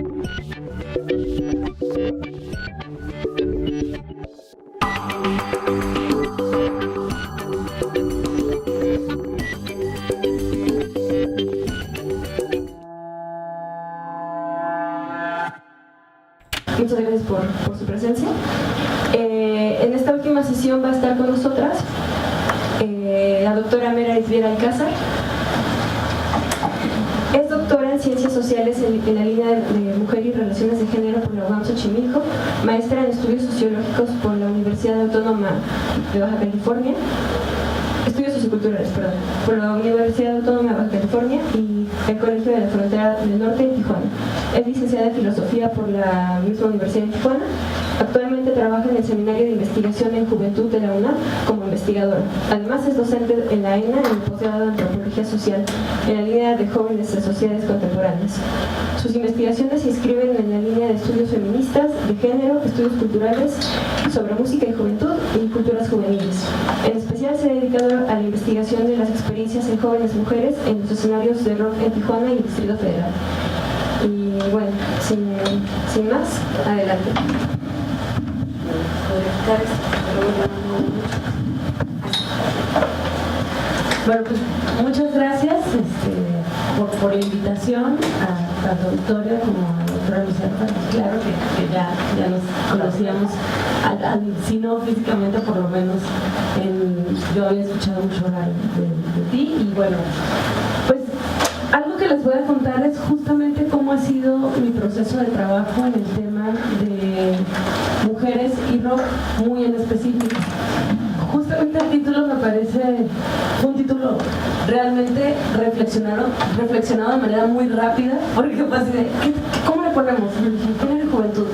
Muchas gracias por su presencia. En esta última sesión va a estar con nosotras la doctora Mera Isbiera Alcázar. Es doctora en Ciencias Sociales en la línea de Mujer y Relaciones de Género por la UAM Xochimilco, maestra en Estudios Sociológicos por la Universidad Autónoma de Baja California, Estudios Socioculturales, perdón, por la Universidad Autónoma de Baja California y el Colegio de la Frontera del Norte en Tijuana. Es licenciada en Filosofía por la misma Universidad de Tijuana. Actualmente trabaja en el Seminario de Investigación en Juventud de la UNAM como investigadora. Además es docente en la ENA en el posgrado de Antropología Social en la línea de Jóvenes en Sociedades Contemporáneas. Sus investigaciones se inscriben en la línea de estudios feministas, de género, estudios culturales sobre música y juventud y culturas juveniles. En especial se ha dedicado a la investigación de las experiencias en jóvenes mujeres en los escenarios de rock en Tijuana y el Distrito Federal. Y bueno, sin más, adelante. Bueno, pues muchas gracias por la invitación a tanto a Victoria como a la doctora Lucía. Claro que ya nos conocíamos, si no físicamente, por lo menos yo había escuchado mucho hablar de ti. Y bueno, pues algo que les voy a contar es justamente cómo ha sido mi proceso de trabajo en el tema de mujeres y rock, muy en específico. Justamente el título me parece un título realmente reflexionado de manera muy rápida, porque fue así de, ¿cómo le ponemos? Género y juventud.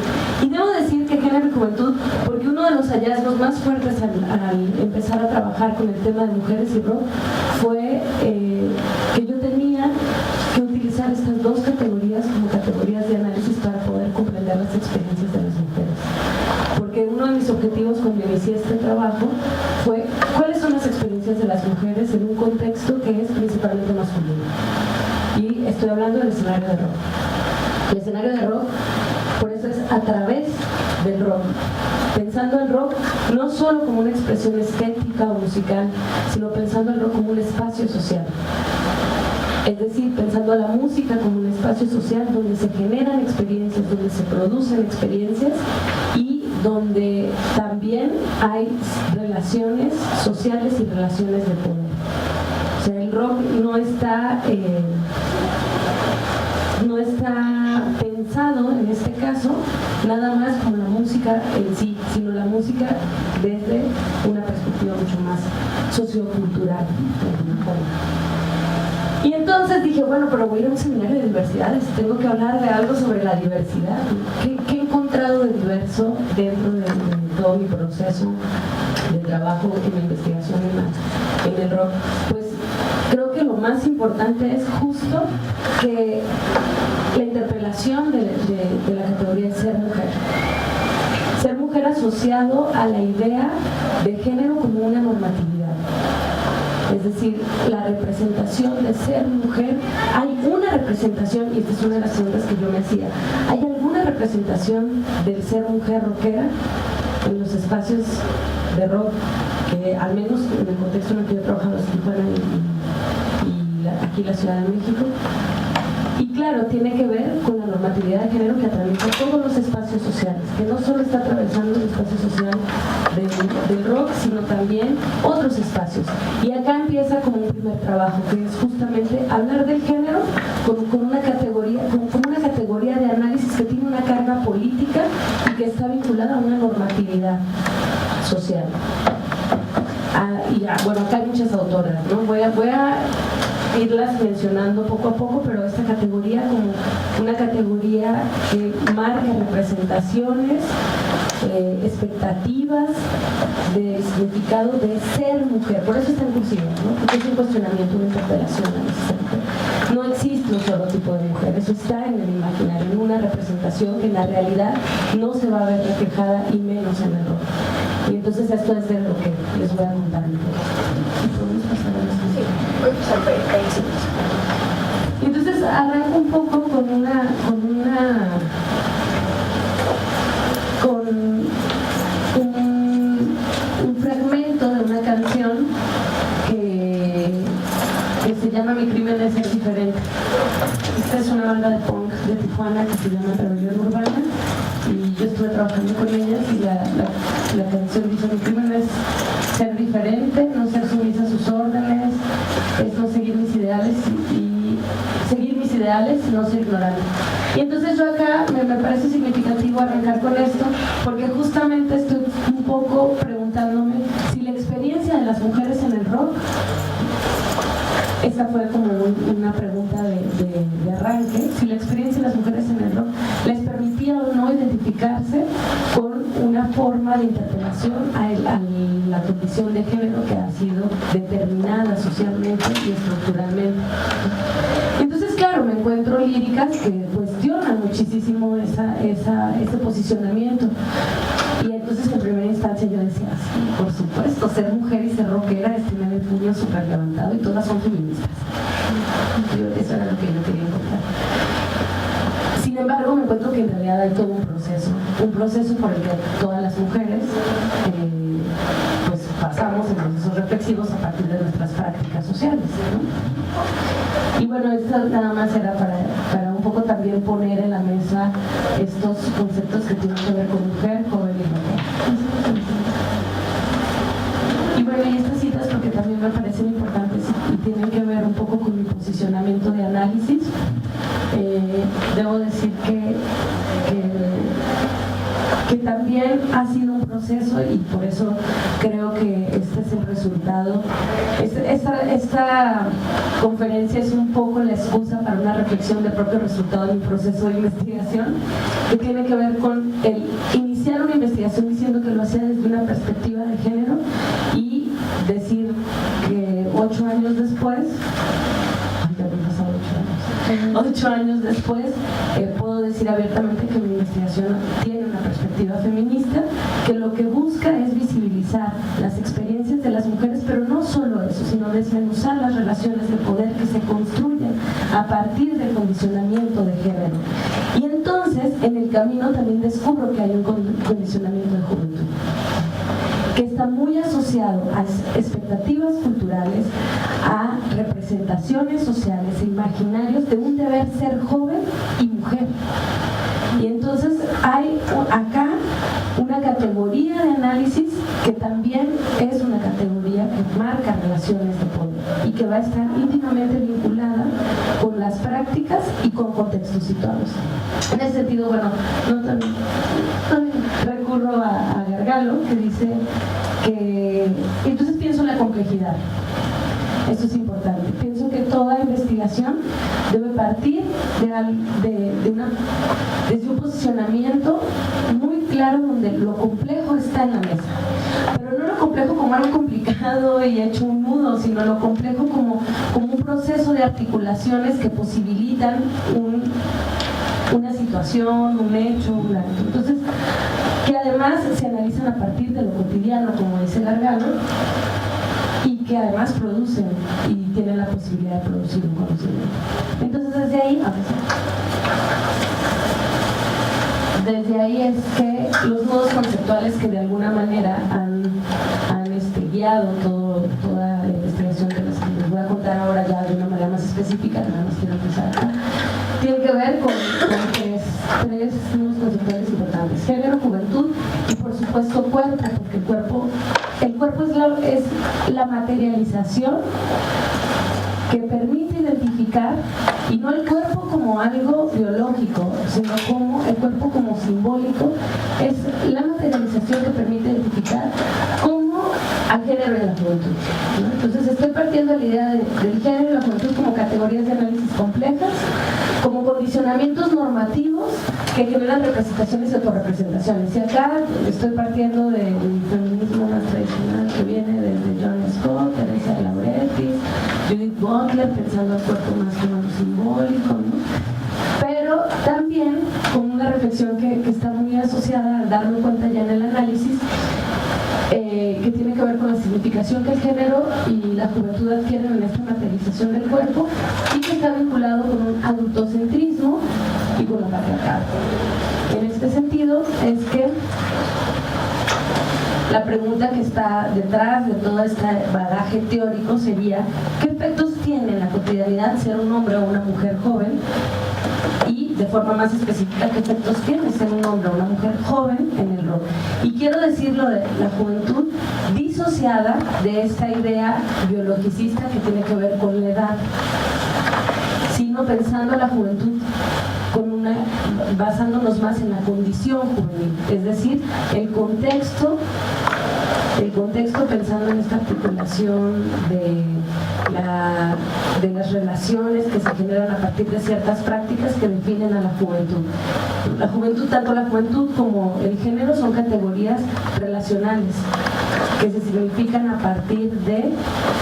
Y debo decir que género y juventud, porque uno de los hallazgos más fuertes al empezar a trabajar con el tema de mujeres y rock fue que yo tenía que utilizar estas dos categorías como categorías de análisis para poder comprender las experiencias de las mujeres. Porque uno de mis objetivos cuando inicié este trabajo fue cuáles son las experiencias de las mujeres en un contexto que es principalmente masculino. Y estoy hablando del escenario de rock. El escenario de rock, por eso es a través del rock. Pensando el rock no solo como una expresión estética o musical, sino pensando el rock como un espacio social. Es decir, pensando a la música como un espacio social donde se generan experiencias, donde se producen experiencias y donde también hay relaciones sociales y relaciones de poder. O sea, el rock no está pensado en este caso nada más como la música en sí, sino la música desde una perspectiva mucho más sociocultural. Y entonces dije, bueno, pero voy a ir a un seminario de diversidades, tengo que hablar de algo sobre la diversidad. ¿Qué he encontrado de diverso dentro de todo mi proceso de trabajo en la investigación en el rock? Pues creo que lo más importante es justo que la interpelación de la categoría de ser mujer. Ser mujer asociado a la idea de género como una normatividad. Es decir, la representación de ser mujer, hay una representación, y esta es una de las preguntas que yo me hacía, ¿hay alguna representación del ser mujer rockera en los espacios de rock que al menos en el contexto en el que yo he trabajado en Tijuana y aquí en la Ciudad de México? Y claro, tiene que ver con la normatividad de género que atraviesa todos los espacios sociales, que no solo está atravesando el espacio social del rock, sino también otros espacios. Y acá empieza como un primer trabajo, que es justamente hablar del género como una categoría de análisis que tiene una carga política y que está vinculada a una normatividad social. Bueno, acá hay muchas autoras, ¿no? Voy a irlas mencionando poco a poco, pero esta categoría como una categoría que marca representaciones, expectativas de significado de ser mujer. Por eso está en cursiva, ¿no? Porque es un cuestionamiento, una interpelación a ser mujer. No existe un solo tipo de mujer, eso está en el imaginario, en una representación que en la realidad no se va a ver reflejada y menos en el rock. Y entonces esto es de lo que les voy a contar un poco. ¿Podemos pasar a la siguiente? Entonces arranco un poco con una una banda de punk de Tijuana que se llama Rebelión Urbana, y yo estuve trabajando con ellas, y la canción dice: mi crimen es ser diferente, no ser sumisa a sus órdenes, es no seguir mis ideales y seguir mis ideales, no ser ignorante. Y entonces yo acá me parece significativo arrancar con esto, porque justamente estoy un poco preguntándome si la experiencia de las mujeres en el rock, esta fue como una pregunta de arranque, si la experiencia de las mujeres en el rock les permitía o no identificarse con una forma de interpelación a la condición de género que ha sido determinada socialmente y estructuralmente. Entonces, claro, me encuentro líricas que cuestionan muchísimo ese posicionamiento. Y entonces, en primera instancia, yo decía: sí, por supuesto, ser mujer y ser rockera es tener el puño súper levantado, y todas son feministas. Eso era lo que yo quería encontrar. Sin embargo, me encuentro que en realidad hay todo un proceso por el que todas las mujeres pues pasamos en procesos reflexivos a partir de nuestras prácticas sociales, ¿no? Y bueno, esto nada más era para un poco también poner en la mesa estos conceptos que tienen que ver con mujer, joven y mujer. Y bueno, y estas citas, porque también me parecen importantes y tienen que ver un poco con mi posicionamiento de análisis. Debo decir que también ha sido un proceso, y por eso creo que este es el resultado. Esta conferencia es un poco la excusa para una reflexión del propio resultado de mi proceso de investigación, que tiene que ver con el iniciar una investigación diciendo que lo hacía desde una perspectiva de género, y decir que 8 años después, 8 años después, puedo decir abiertamente que mi investigación tiene una perspectiva feminista, que lo que busca es visibilizar las experiencias de las mujeres, pero no solo eso, sino desmenuzar las relaciones de poder que se construyen a partir del condicionamiento de género. Y entonces, en el camino también descubro que hay un condicionamiento de juventud, que está muy asociado a expectativas culturales, a representaciones sociales e imaginarios de un deber ser joven y mujer. Y entonces hay acá una categoría de análisis que también es una categoría que marca relaciones de poder y que va a estar íntimamente vinculada con las prácticas y con contextos situados. En ese sentido, bueno, también recurro a Gargalo, que dice que entonces pienso en la complejidad. Esto es importante. Pienso que toda investigación debe partir desde un posicionamiento muy claro, donde lo complejo está en la mesa. Pero no lo complejo como algo complicado y hecho un nudo, sino lo complejo como un proceso de articulaciones que posibilitan una situación, un hecho, un acto. Entonces, que además se analizan a partir de lo cotidiano, como dice Gargalo, y que además producen y tienen la posibilidad de producir un conocimiento. Entonces, desde ahí es que los modos conceptuales que de alguna manera han guiado toda la investigación de las que les voy a contar ahora ya de una manera más específica, nada más quiero empezar acá, tienen que ver con tres modos conceptuales importantes: género, juventud y por supuesto cuerpo, porque el cuerpo es la materialización que permite identificar, y no el cuerpo como algo biológico, sino como el cuerpo como simbólico, es la materialización que permite identificar como al género y a la juventud, ¿no? Entonces estoy partiendo de la idea del género y la juventud como categorías de análisis complejas, como condicionamientos normativos que generan representaciones y autorrepresentaciones. Y acá estoy partiendo del feminismo más tradicional que viene desde John Scott, Teresa de Lauretis, Judith Butler, pensando el cuerpo más como lo simbólico, ¿no? Pero también con una reflexión que está muy asociada al darme cuenta ya en el análisis, que tiene que ver con la significación que el género y la juventud adquieren en esta materialización del cuerpo, y que está vinculado con un adultocentrismo y con la patriarcado. En este sentido es que la pregunta que está detrás de todo este bagaje teórico sería: ¿qué efectos tiene en la cotidianidad ser un hombre o una mujer joven de forma más específica qué efectos tiene ser un hombre o una mujer joven en el rock. Y quiero decirlo de la juventud disociada de esta idea biologicista que tiene que ver con la edad, sino pensando la juventud basándonos más en la condición juvenil, es decir, el contexto pensando en esta articulación de las relaciones que se generan a partir de ciertas prácticas que definen a la juventud. La juventud, tanto la juventud como el género, son categorías relacionales que se significan a partir de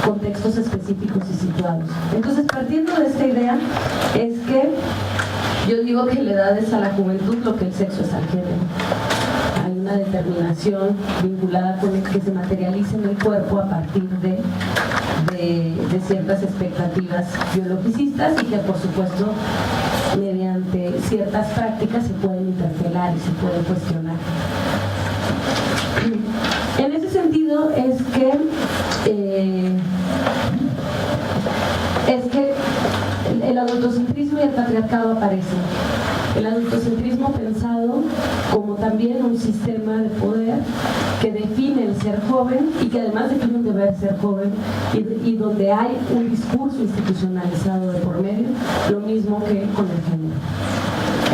contextos específicos y situados. Entonces, partiendo de esta idea, es que yo digo que la edad es a la juventud lo que el sexo es al género. Hay una determinación vinculada con el que se materializa en el cuerpo a partir de ciertas expectativas biologicistas y que, por supuesto, mediante ciertas prácticas se pueden interpelar y se pueden cuestionar. En ese sentido es que el adultocentrismo y el patriarcado aparecen. El adultocentrismo pensado como también un sistema de poder que define el ser joven y que además define un deber ser joven y donde hay un discurso institucionalizado de por medio, lo mismo que con el género.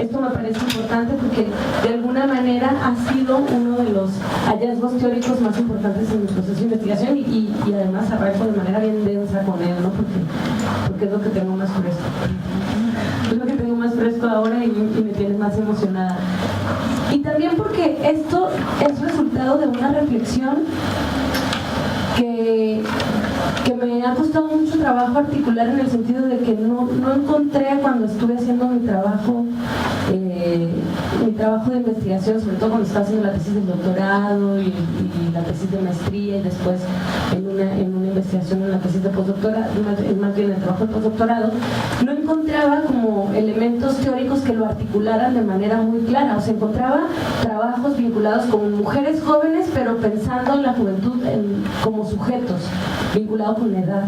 Esto me parece importante porque de alguna manera ha sido uno de los hallazgos teóricos más importantes en mi proceso de investigación y además arranco de manera bien densa con él, ¿no? Porque es lo que tengo más fresco. Es lo que tengo más fresco ahora y me tiene más emocionada. Y también porque esto es resultado de una reflexión que me ha costado mucho trabajo articular, en el sentido de que no encontré, cuando estuve haciendo mi trabajo de investigación, sobre todo cuando estaba haciendo la tesis de doctorado y la tesis de maestría y después en una investigación en la tesis de postdoctorado, más bien en el trabajo de postdoctorado, no encontraba como elementos teóricos que lo articularan de manera muy clara. O sea, encontraba trabajos vinculados con mujeres jóvenes, pero pensando en la juventud como sujetos, vinculados con la edad,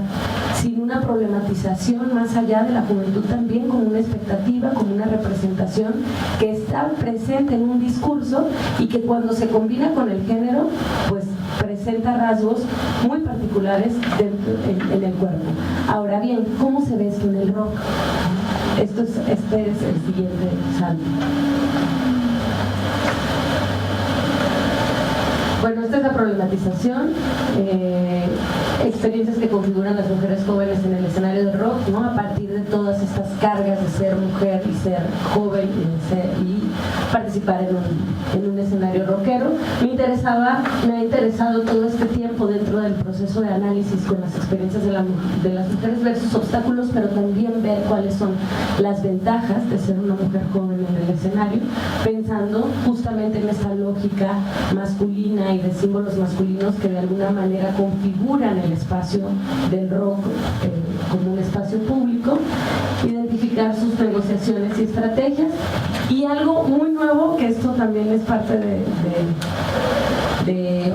sin una problematización más allá de la juventud también como una expectativa, como una representación que está presente en un discurso y que cuando se combina con el género, pues presenta rasgos muy particulares en el cuerpo. Ahora bien, ¿cómo se ve esto en el rock? Este es el siguiente salto. Bueno, esta es la problematización, experiencias que configuran las mujeres jóvenes en el escenario de rock, ¿no? A partir de todas estas cargas de ser mujer y ser joven y participar en un escenario rockero. Me ha interesado todo este tiempo dentro del proceso de análisis con las experiencias de las mujeres versus obstáculos, pero también ver cuáles son las ventajas de ser una mujer joven en el escenario, pensando justamente en esta lógica masculina y de símbolos masculinos que de alguna manera configuran el espacio del rock como un espacio público, identificar sus negociaciones y estrategias. Y algo muy nuevo, que esto también es parte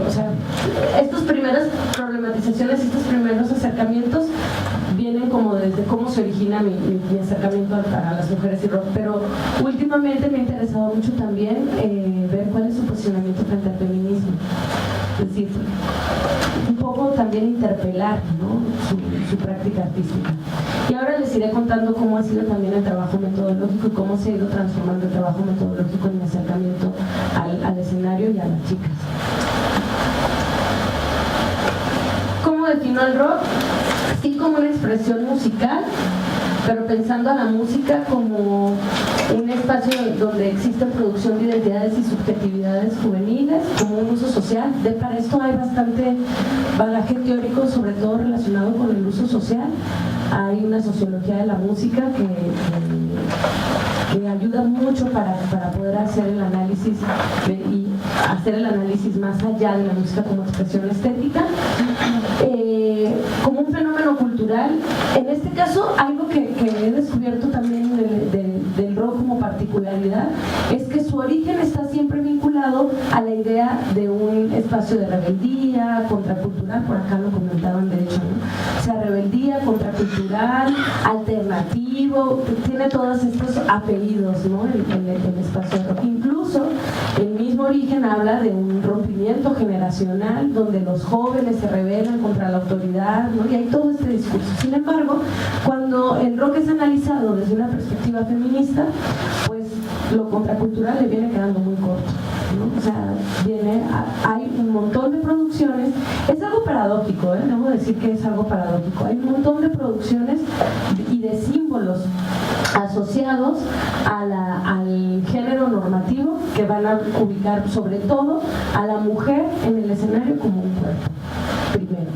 o sea, estas primeras problematizaciones, estos primeros acercamientos vienen como desde cómo se origina mi acercamiento a las mujeres y rock, pero últimamente me ha interesado mucho también ver cuál es su posicionamiento frente al feminismo, es decir, un poco también interpelar, ¿no? su práctica artística. Y ahora les iré contando cómo ha sido también el trabajo metodológico y cómo se ha ido transformando el trabajo metodológico en mi acercamiento al escenario y a las chicas. ¿Cómo defino el rock? Sí, como una expresión musical, pero pensando a la música como un espacio donde existe producción de identidades y subjetividades juveniles, como un uso social. Para esto hay bastante bagaje teórico, sobre todo relacionado con el uso social. Hay una sociología de la música que ayuda mucho para poder hacer el análisis y hacer el análisis más allá de la música como expresión estética, como un fenómeno cultural. En este caso, algo que he descubierto también del rock como particularidad es que su origen está siempre vinculado a la idea de un espacio de rebeldía, contracultural, por acá lo comentaban de hecho, ¿no? O sea, rebeldía, contracultural, alternativo, tiene todos estos apellidos, ¿no? El espacio rock. Incluso el mismo Origen habla de un rompimiento generacional donde los jóvenes se rebelan contra la autoridad, ¿no? Y hay todo este discurso. Sin embargo, cuando el rock es analizado desde una perspectiva feminista, pues lo contracultural le viene quedando muy corto, ¿no? O sea, hay un montón de producciones, es algo paradójico, debo decir que es algo paradójico, hay un montón de producciones y de símbolos asociados al género normativo que van a ubicar sobre todo a la mujer en el escenario como un cuerpo, primero.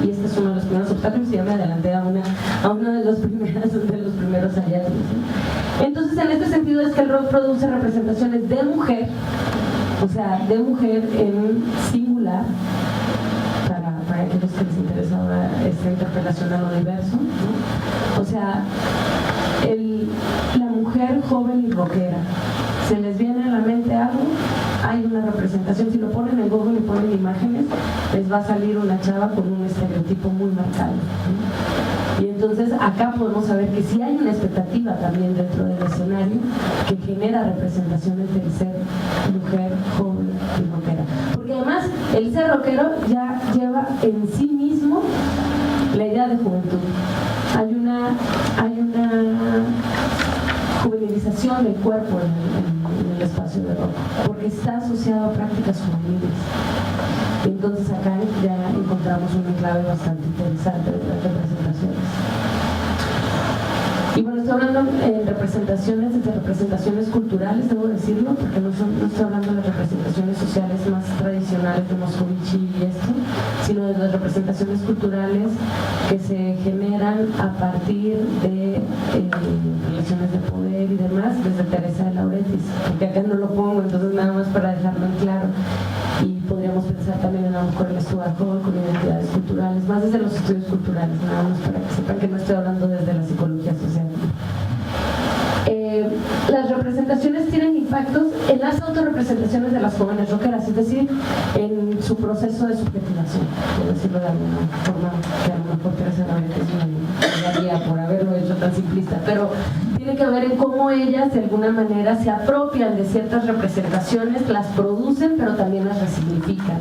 Y este es uno de los primeros obstáculos y ya me adelanté a uno de los primeros hallazgos, ¿sí? Entonces, en este sentido es que el rock produce representaciones de mujer, o sea, de mujer en singular, para aquellos que les interesa ahora esta interpelación a lo diverso, ¿no? O sea, la mujer joven y rockera. ¿Se les viene a la mente algo? Hay una representación, si lo ponen en Google y ponen imágenes, les va a salir una chava con un estereotipo muy marcado, ¿sí? Y entonces acá podemos saber que sí hay una expectativa también dentro del escenario que genera representaciones del ser mujer, joven y rockera. Porque además el ser rockero ya lleva en sí mismo la idea de juventud. Hay una juvenilización del cuerpo en el espacio de rock, porque está asociado a prácticas juveniles. Entonces acá ya encontramos una clave bastante interesante de las representaciones. Y bueno, estoy hablando en representaciones, desde representaciones culturales, debo decirlo, porque no estoy hablando de las representaciones sociales más tradicionales de Moscovici y esto, sino de las representaciones culturales que se generan a partir de relaciones de poder y demás, desde Teresa de Lauretis, porque acá no lo pongo, entonces nada más para dejarlo en claro. Y podríamos pensar también en a lo mejor en Stuart Hall con identidades culturales, más desde los estudios culturales, nada más para que sepan que no estoy hablando desde la psicología social. Las representaciones tienen impactos en las autorrepresentaciones de las jóvenes rockeras, es decir, en su proceso de subjetivación, por decirlo de alguna forma, que a lo mejor Teresa de Lauretis me daría por haberlo hecho tan simplista, pero tiene que ver en cómo ellas de alguna manera se apropian de ciertas representaciones, las producen, pero también las resignifican.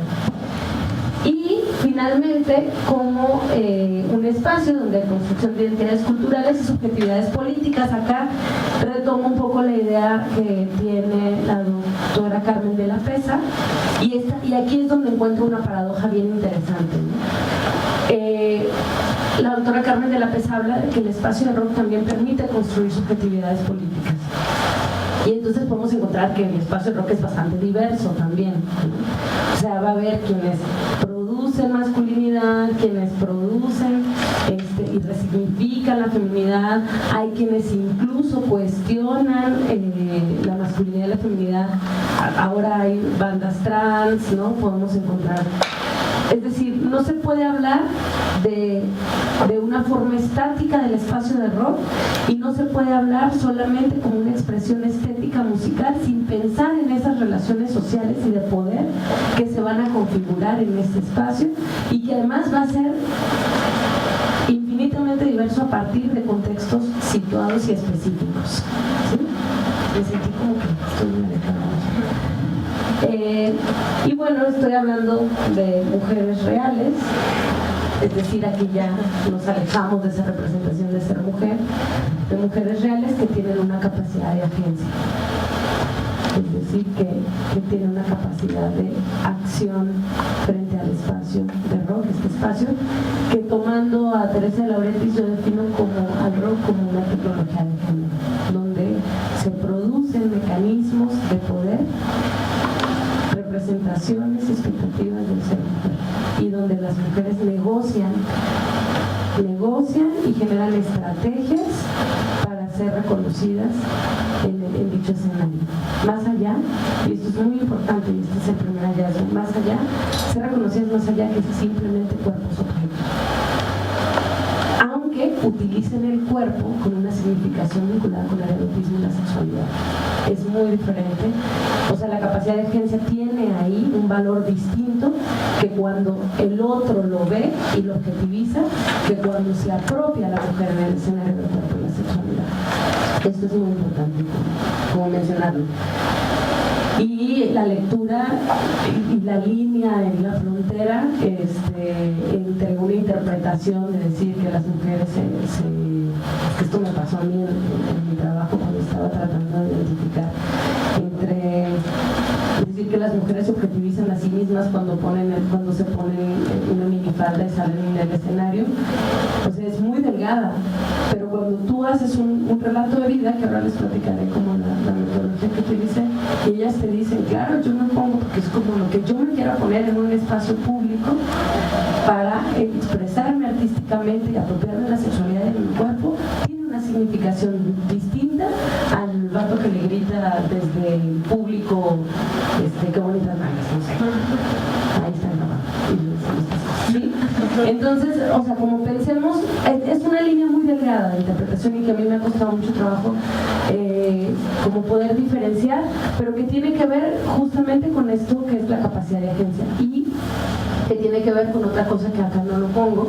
Y finalmente, como un espacio donde hay construcción de identidades culturales y subjetividades políticas. Acá retomo un poco la idea que tiene la doctora Carmen de la Pesa, y aquí es donde encuentro una paradoja bien interesante, ¿no? La doctora Carmen de la Pesa habla de que el espacio de rock también permite construir subjetividades políticas. Y entonces podemos encontrar que el espacio de rock es bastante diverso también, ¿no? O sea, va a haber quienes producen masculinidad, quienes producen y resignifican la feminidad, hay quienes incluso cuestionan la masculinidad y la feminidad. Ahora hay bandas trans, ¿no? Podemos encontrar. Es decir, no se puede hablar de una forma estática del espacio de rock, y no se puede hablar solamente como una expresión estética musical sin pensar en esas relaciones sociales y de poder que se van a configurar en este espacio, y que además va a ser infinitamente diverso a partir de contextos situados y específicos, ¿sí? Me sentí como que estoy muy alejada. Y bueno, estoy hablando de mujeres reales, es decir, aquí ya nos alejamos de esa representación de ser mujer, de mujeres reales que tienen una capacidad de agencia, es decir, que tienen una capacidad de acción frente al espacio de rock, este espacio que, tomando a Teresa de Lauretis, yo defino al rock como una tecnología de género, donde se producen mecanismos de poder, representaciones y expectativas del ser mujer, y donde las mujeres negocian y generan estrategias para ser reconocidas en dicho escenario. Más allá, y esto es muy importante, y este es el primer hallazgo, más allá, ser reconocidas más allá que simplemente cuerpos objetos, aunque utilicen el cuerpo con una significación vinculada con el erotismo y la sexualidad. es muy diferente. O sea, la capacidad de agencia tiene ahí un valor distinto que cuando el otro lo ve y lo objetiviza, que cuando se apropia la mujer en el escenario del cuerpo y la sexualidad. Esto es muy importante como mencionarlo. Y la lectura y la línea en la frontera entre una interpretación de decir que las mujeres esto me pasó a mí en mi trabajo cuando estaba tratando de identificar entre decir que las mujeres se objetivizan a sí mismas cuando se ponen una minifalda y salen del escenario, pues es muy delgada, pero cuando tú haces un relato de vida, que ahora les platicaré como la metodología que utilicé, y ellas te dicen, claro, yo me pongo porque es como lo que yo me quiera poner en un espacio público para expresarme artísticamente y apropiarme de la sexualidad de mi cuerpo, tiene una significación distinta al vato que le grita desde el público qué bonitas nalgas, no sé. Ahí está grabado. ¿Sí? Entonces, o sea, como pensemos, es una línea muy delgada de interpretación y que a mí me ha costado mucho trabajo como poder diferenciar, pero que tiene que ver justamente con esto que es la capacidad de agencia y que tiene que ver con otra cosa que acá no lo pongo,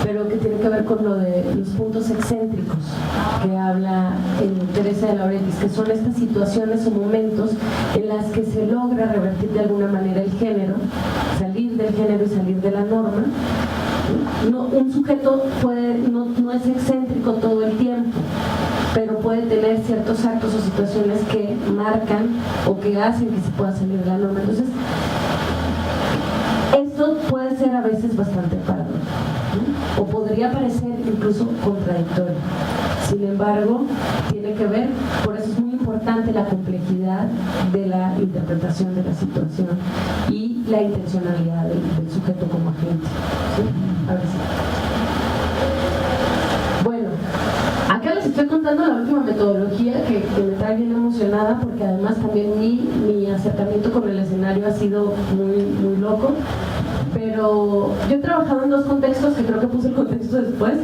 pero que tiene que ver con lo de los puntos excéntricos que habla Teresa de Lauretis, que son estas situaciones o momentos en las que se logra revertir de alguna manera el género, salir del género y salir de la norma. No, un sujeto no es excéntrico todo el tiempo, pero puede tener ciertos actos o situaciones que marcan o que hacen que se pueda salir de la norma. Entonces, esto puede ser a veces bastante paradójico, ¿no? O podría parecer incluso contradictorio. Sin embargo, tiene que ver, por eso es muy importante la complejidad de la interpretación de la situación y la intencionalidad del sujeto como agente. ¿Sí? A ver si. Bueno, acá les estoy contando la última metodología que me trae bien emocionada, porque además también mi acercamiento con el escenario ha sido muy, muy loco. Pero yo he trabajado en dos contextos, que creo que puse el contexto después,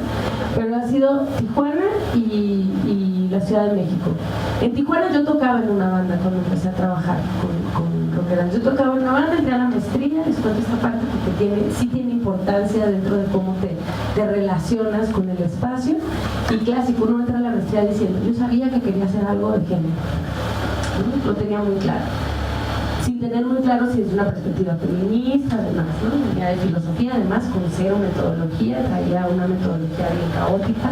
pero ha sido Tijuana y la Ciudad de México. En Tijuana yo tocaba en una banda cuando empecé a trabajar con rockeras. Yo tocaba en una banda, entré a la maestría, les cuento esta parte porque sí tiene importancia dentro de cómo te relacionas con el espacio. Y clásico, uno entra a la maestría diciendo, yo sabía que quería hacer algo de género, ¿no? Lo tenía muy claro. Sin tener muy claro si es una perspectiva feminista, además, ¿no? Venía de filosofía, además, con cero metodología, traía una metodología bien caótica,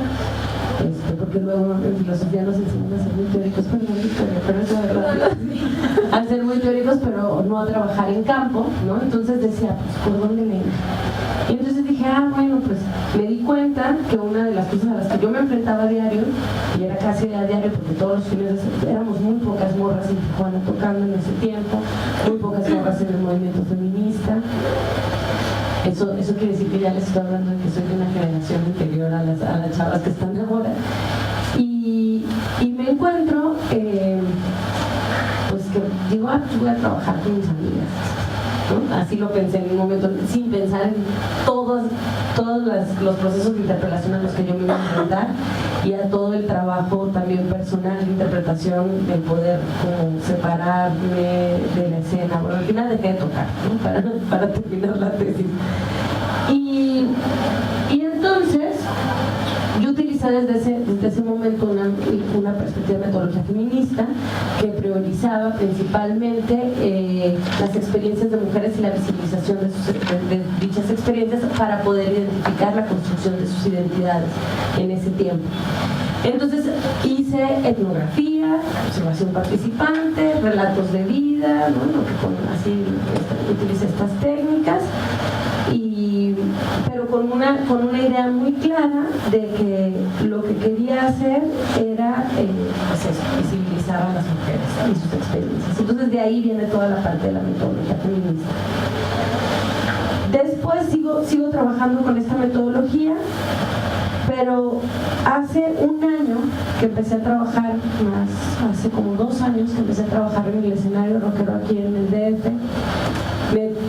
porque luego en filosofía nos enseñan a ser muy teóricos, pero eso es verdad, a ser muy teóricos, pero no a trabajar en campo, ¿no? Entonces decía, pues, ¿por dónde le entro? Y entonces dije, bueno, pues me di cuenta que una de las cosas a las que yo me enfrentaba a diario, y era casi a diario porque todos los fines de semana éramos muy pocas morras en Tijuana tocando en ese tiempo, muy pocas morras en el movimiento feminista. Eso quiere decir que ya les estoy hablando de que soy de una generación anterior a las chavas que están ahora. Y me encuentro, pues que digo, voy a trabajar con mis amigas, ¿no? Así lo pensé en un momento, sin pensar en todos los procesos de interpretación a los que yo me iba a enfrentar y a todo el trabajo también personal de interpretación, de poder como separarme de la escena. Bueno, al final dejé de tocar, ¿no? para terminar la tesis. Y entonces yo utilicé desde ese momento una perspectiva de metodología feminista que priorizaba principalmente las experiencias de mujeres y la visibilización de dichas experiencias para poder identificar la construcción de sus identidades en ese tiempo. Entonces hice etnografía, observación participante, relatos de vida, ¿no? Así utilicé estas técnicas. Pero con una idea muy clara de que lo que quería hacer era pues eso, visibilizar a las mujeres y sus experiencias. Entonces de ahí viene toda la parte de la metodología feminista. Después sigo trabajando con esta metodología, pero hace un año que empecé a trabajar, hace como 2 años que empecé a trabajar en el escenario rockero aquí en el DF.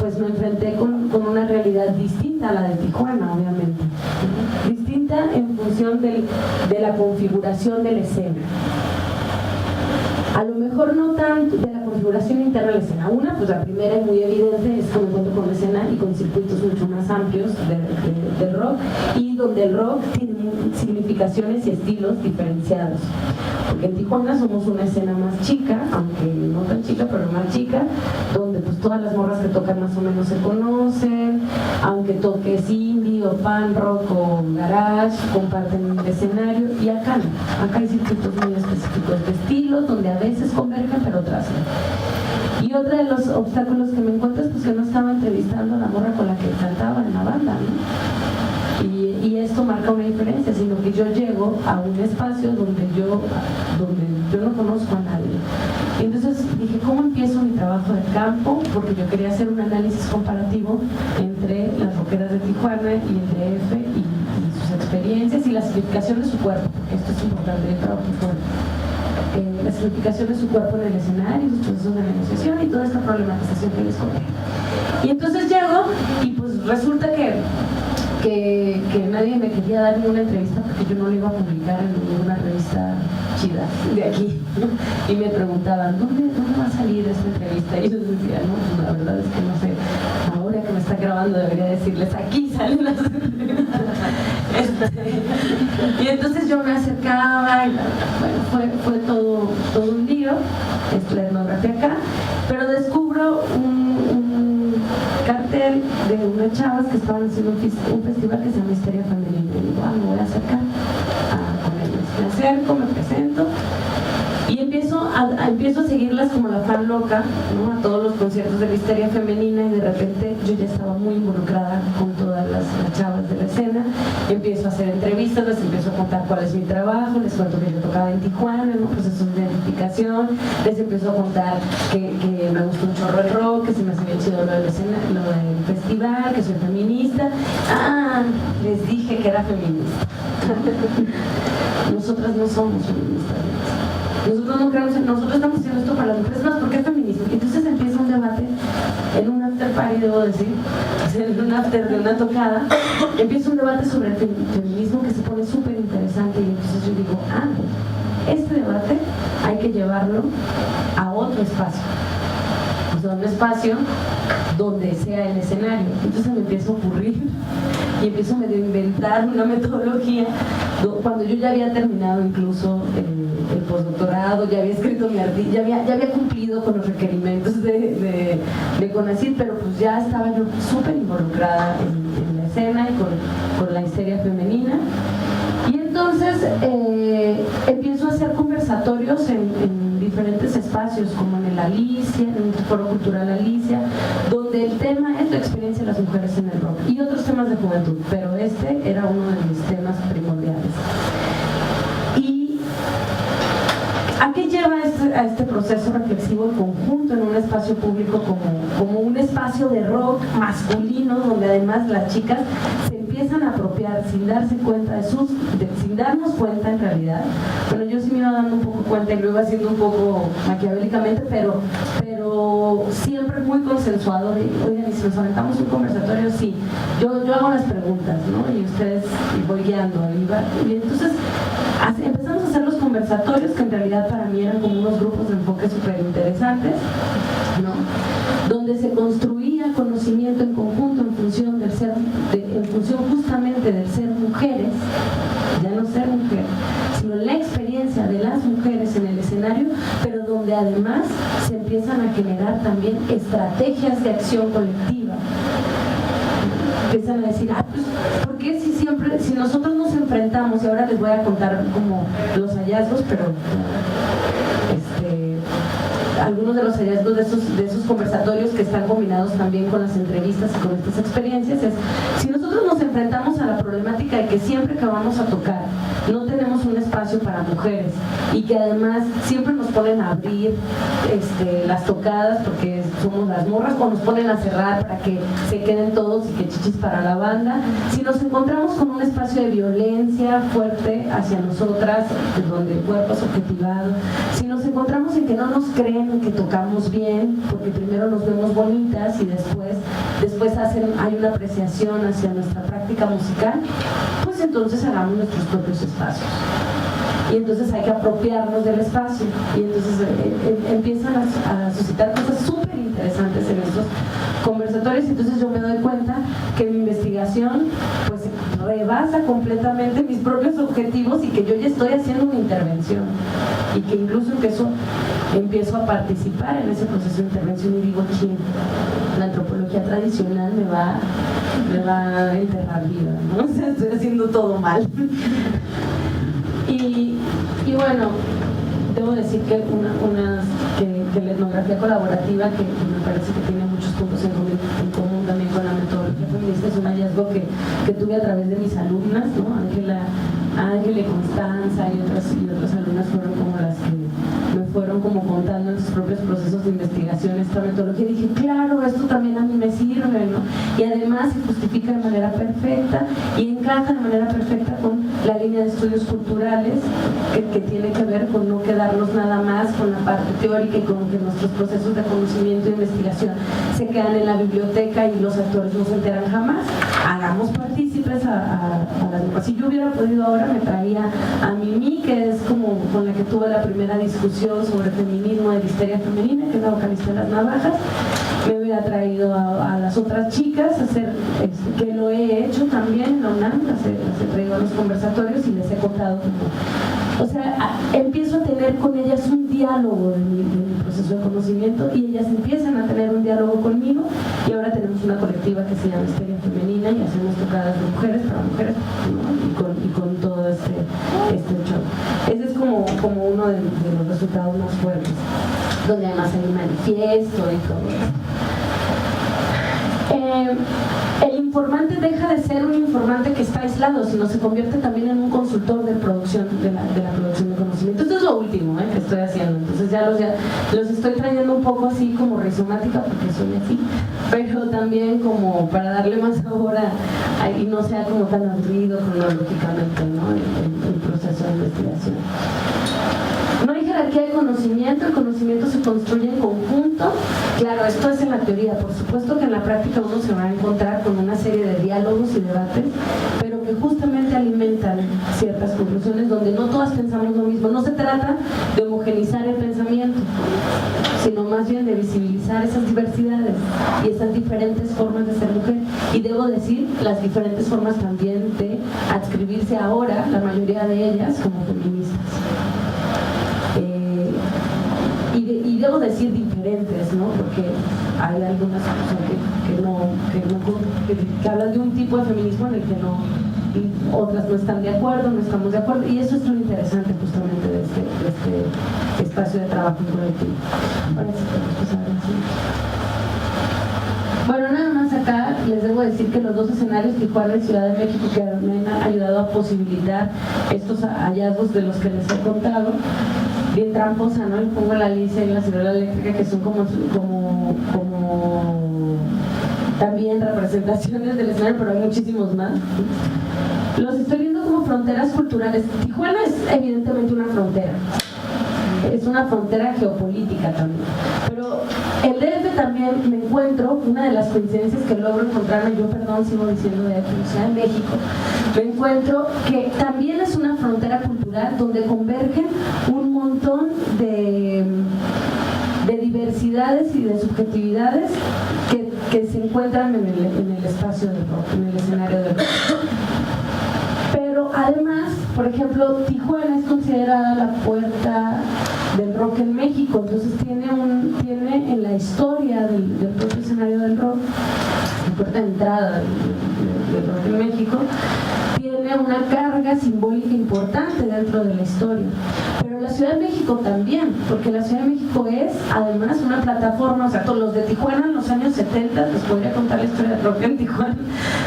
Pues me enfrenté con una realidad distinta a la de Tijuana, obviamente. Distinta en función de la configuración de la escena. A lo mejor no tanto de la configuración interna de la escena. Una, pues la primera y muy evidente es que me encuentro con la escena y con circuitos mucho más amplios del rock, y donde el rock tiene significaciones y estilos diferenciados. Porque en Tijuana somos una escena más chica, aunque no tan chica, pero más chica, donde pues todas las morras que tocan más o menos se conocen, aunque toques indie o pan rock o garage, comparten el escenario, y acá no. Acá hay circuitos muy específicos de estilos, donde a veces convergen, pero otras no. Y otro de los obstáculos que me encuentro es pues, que no estaba entrevistando a la morra con la que cantaba en la banda, ¿no? Y esto marca una diferencia, sino que yo llego a un espacio donde yo no conozco a nadie. Y entonces dije, ¿cómo empiezo mi trabajo de campo? Porque yo quería hacer un análisis comparativo entre las rockeras de Tijuana y el DF y sus experiencias y la significación de su cuerpo, porque esto es importante en el trabajo de cuerpo. La significación de su cuerpo en el escenario, sus procesos de negociación y toda esta problematización que les conté. Y entonces llego y pues resulta que nadie me quería dar ninguna entrevista porque yo no lo iba a publicar en ninguna revista chida de aquí, ¿no? Y me preguntaban, ¿dónde va a salir esta entrevista? Y yo decía, no, pues la verdad es que no sé, ahora que me está grabando debería decirles, aquí salen las entrevistas. Y entonces yo me acercaba y bueno, fue todo un lío, la etnografía acá, pero descubro un cartel de unas chavas que estaban haciendo un festival que se llama Histeria Femenina, y digo, me voy a acercar con ellos. Me acerco, me presento y empiezo a seguirlas como la fan loca, ¿no? A todos los conciertos de la Histeria Femenina, y de repente yo ya estaba muy involucrada con todas las chavas de la escena. Empiezo a hacer entrevistas, les empiezo a contar cuál es mi trabajo, les cuento que yo tocaba en Tijuana, ¿no? Procesos de identificación, les empiezo a contar que me gusta un chorro el rock, que se me hace bien chido lo del festival, que soy feminista. Les dije que era feminista. Nosotras no somos feministas. Nosotros no creemos, nosotros estamos haciendo esto para las mujeres, más porque es feminismo. Y entonces empieza un debate en un after party, debo decir, en un after de una tocada, empieza un debate sobre el feminismo que se pone súper interesante, y entonces yo digo, este debate hay que llevarlo a otro espacio, o sea, un espacio donde sea el escenario. Entonces me empiezo a ocurrir y empiezo a inventar una metodología cuando yo ya había terminado incluso el postdoctorado, ya había escrito mi artículo, ya había cumplido con los requerimientos de CONACYT, pero pues ya estaba yo súper involucrada en la escena y con la histeria femenina. Y entonces empiezo a hacer conversatorios en diferentes espacios, como en el Alicia, en el Foro Cultural Alicia, donde el tema es la experiencia de las mujeres en el rock y otros temas de juventud, pero este era uno de mis temas primordiales. ¿Y a qué lleva a este proceso reflexivo conjunto en un espacio público como un espacio de rock masculino, donde además las chicas se empiezan a apropiar sin darse cuenta sin darnos cuenta en realidad? Bueno, yo sí me iba dando un poco cuenta y lo iba haciendo un poco maquiavélicamente, pero siempre muy consensuado de, oigan, y si nos aventamos un conversatorio, sí, yo hago las preguntas, ¿no? Y ustedes, y voy guiando, y entonces empezamos a hacer los conversatorios, que en realidad para mí eran como unos grupos de enfoque súper interesantes, ¿no? Donde se construía conocimiento en conjunto en función justamente del ser mujeres, ya no ser mujer, sino la experiencia de las mujeres en el escenario, pero donde además se empiezan a generar también estrategias de acción colectiva. Empiezan a decir, pues, ¿por qué si nosotros nos enfrentamos? Y ahora les voy a contar como los hallazgos, pero algunos de los hallazgos de esos conversatorios que están combinados también con las entrevistas y con estas experiencias es, si nosotros nos enfrentamos a la problemática de que siempre que vamos a tocar no tenemos un espacio para mujeres y que además siempre nos ponen a abrir las tocadas porque somos las morras, o nos ponen a cerrar para que se queden todos y que chichis para la banda, si nos encontramos con un espacio de violencia fuerte hacia nosotras, donde el cuerpo es objetivado, si nos encontramos en que no nos creen que tocamos bien, porque primero nos vemos bonitas y después hay una apreciación hacia nuestra práctica musical, pues entonces hagamos nuestros propios espacios. y entonces hay que apropiarnos del espacio, y entonces empiezan a suscitar cosas súper interesantes en estos conversatorios. Entonces yo me doy cuenta que mi investigación pues rebasa completamente mis propios objetivos y que yo ya estoy haciendo una intervención, y que incluso empiezo a participar en ese proceso de intervención y digo, ching, la antropología tradicional me va a enterrar viva, ¿no? O sea, estoy haciendo todo mal. Y bueno, debo decir que la etnografía colaborativa, que me parece que tiene muchos puntos en común también con la metodología feminista, es un hallazgo que tuve a través de mis alumnas, ¿no? Ángela y Constanza y otras alumnas fueron como las que me fueron como contando en sus propios procesos de investigación esta metodología, y dije, claro, esto también a mí me sirve, ¿no? Y además se justifica de manera perfecta y encaja de manera perfecta con la línea de estudios culturales que tiene que ver con no quedarnos nada más con la parte teórica y con que nuestros procesos de conocimiento e investigación se quedan en la biblioteca y los actores no se enteran jamás. Hagamos partícipes a las demás. Si yo hubiera podido ahora, me traía a Mimi, que es como con la que tuve la primera discusión sobre feminismo y histeria femenina, que es la vocalista de Las Navajas. Me hubiera traído a las otras chicas a hacer, que lo he hecho también en la UNAM, las he traído a los conversatorios y les he contado como, o sea, empiezo a tener con ellas un diálogo de mi proceso de conocimiento, y ellas empiezan a tener un diálogo conmigo, y ahora tenemos una colectiva que se llama Histeria Femenina y hacemos tocadas de mujeres para mujeres, ¿no? y con todo este show. Ese es como uno de los resultados más fuertes, donde además hay un manifiesto y todo eso. El informante deja de ser un informante que está aislado, sino se convierte también en un consultor de producción, de la producción de conocimiento. Esto es lo último que estoy haciendo, entonces ya los estoy trayendo un poco así como rizomática, porque soy así, pero también como para darle más sabor y no sea como tan aburrido cronológicamente, ¿no? el proceso de investigación. No hay jerarquía de conocimiento, el conocimiento se construye en conjunto. Claro, esto es en la teoría, por supuesto que en la práctica uno se va a encontrar con una serie de diálogos y debates, pero que justamente alimentan ciertas conclusiones donde no todas pensamos lo mismo. No se trata de homogenizar el pensamiento, sino más bien de visibilizar esas diversidades y esas diferentes formas de ser mujer. Y debo decir, las diferentes formas también de adscribirse ahora, la mayoría de ellas, como feministas. Y debo decir diferentes, ¿no? Porque hay algunas que hablan de un tipo de feminismo en el que no, y otras no están de acuerdo, no estamos de acuerdo, y eso es lo interesante justamente de este espacio de trabajo en colectivo. Ahora sí podemos pasar así. Bueno, nada más acá les debo decir que los dos escenarios, Tijuana y Ciudad de México, que me han ayudado a posibilitar estos hallazgos de los que les he contado, bien tramposa, ¿no? Y pongo la Alicia y la Ciudad Eléctrica, que son como también representaciones del escenario, pero hay muchísimos más. Los estoy viendo como fronteras culturales. Tijuana es evidentemente una frontera, es una frontera geopolítica también, pero el DF también me encuentro, una de las coincidencias que logro encontrarme, yo sigo diciendo DF, Ciudad de México, me encuentro que también es una frontera cultural donde convergen un montón de diversidades y de subjetividades que se encuentran en el espacio del rock, en el escenario del rock. Pero además, por ejemplo, Tijuana es considerada la puerta del rock en México, entonces tiene en la historia del propio escenario del rock, la puerta de entrada del rock en México, tiene una carga simbólica importante dentro de la historia. Pero la Ciudad de México también, porque la Ciudad de México es además una plataforma, o sea, todos los de Tijuana en los años 70, les podría contar la historia del rock en Tijuana,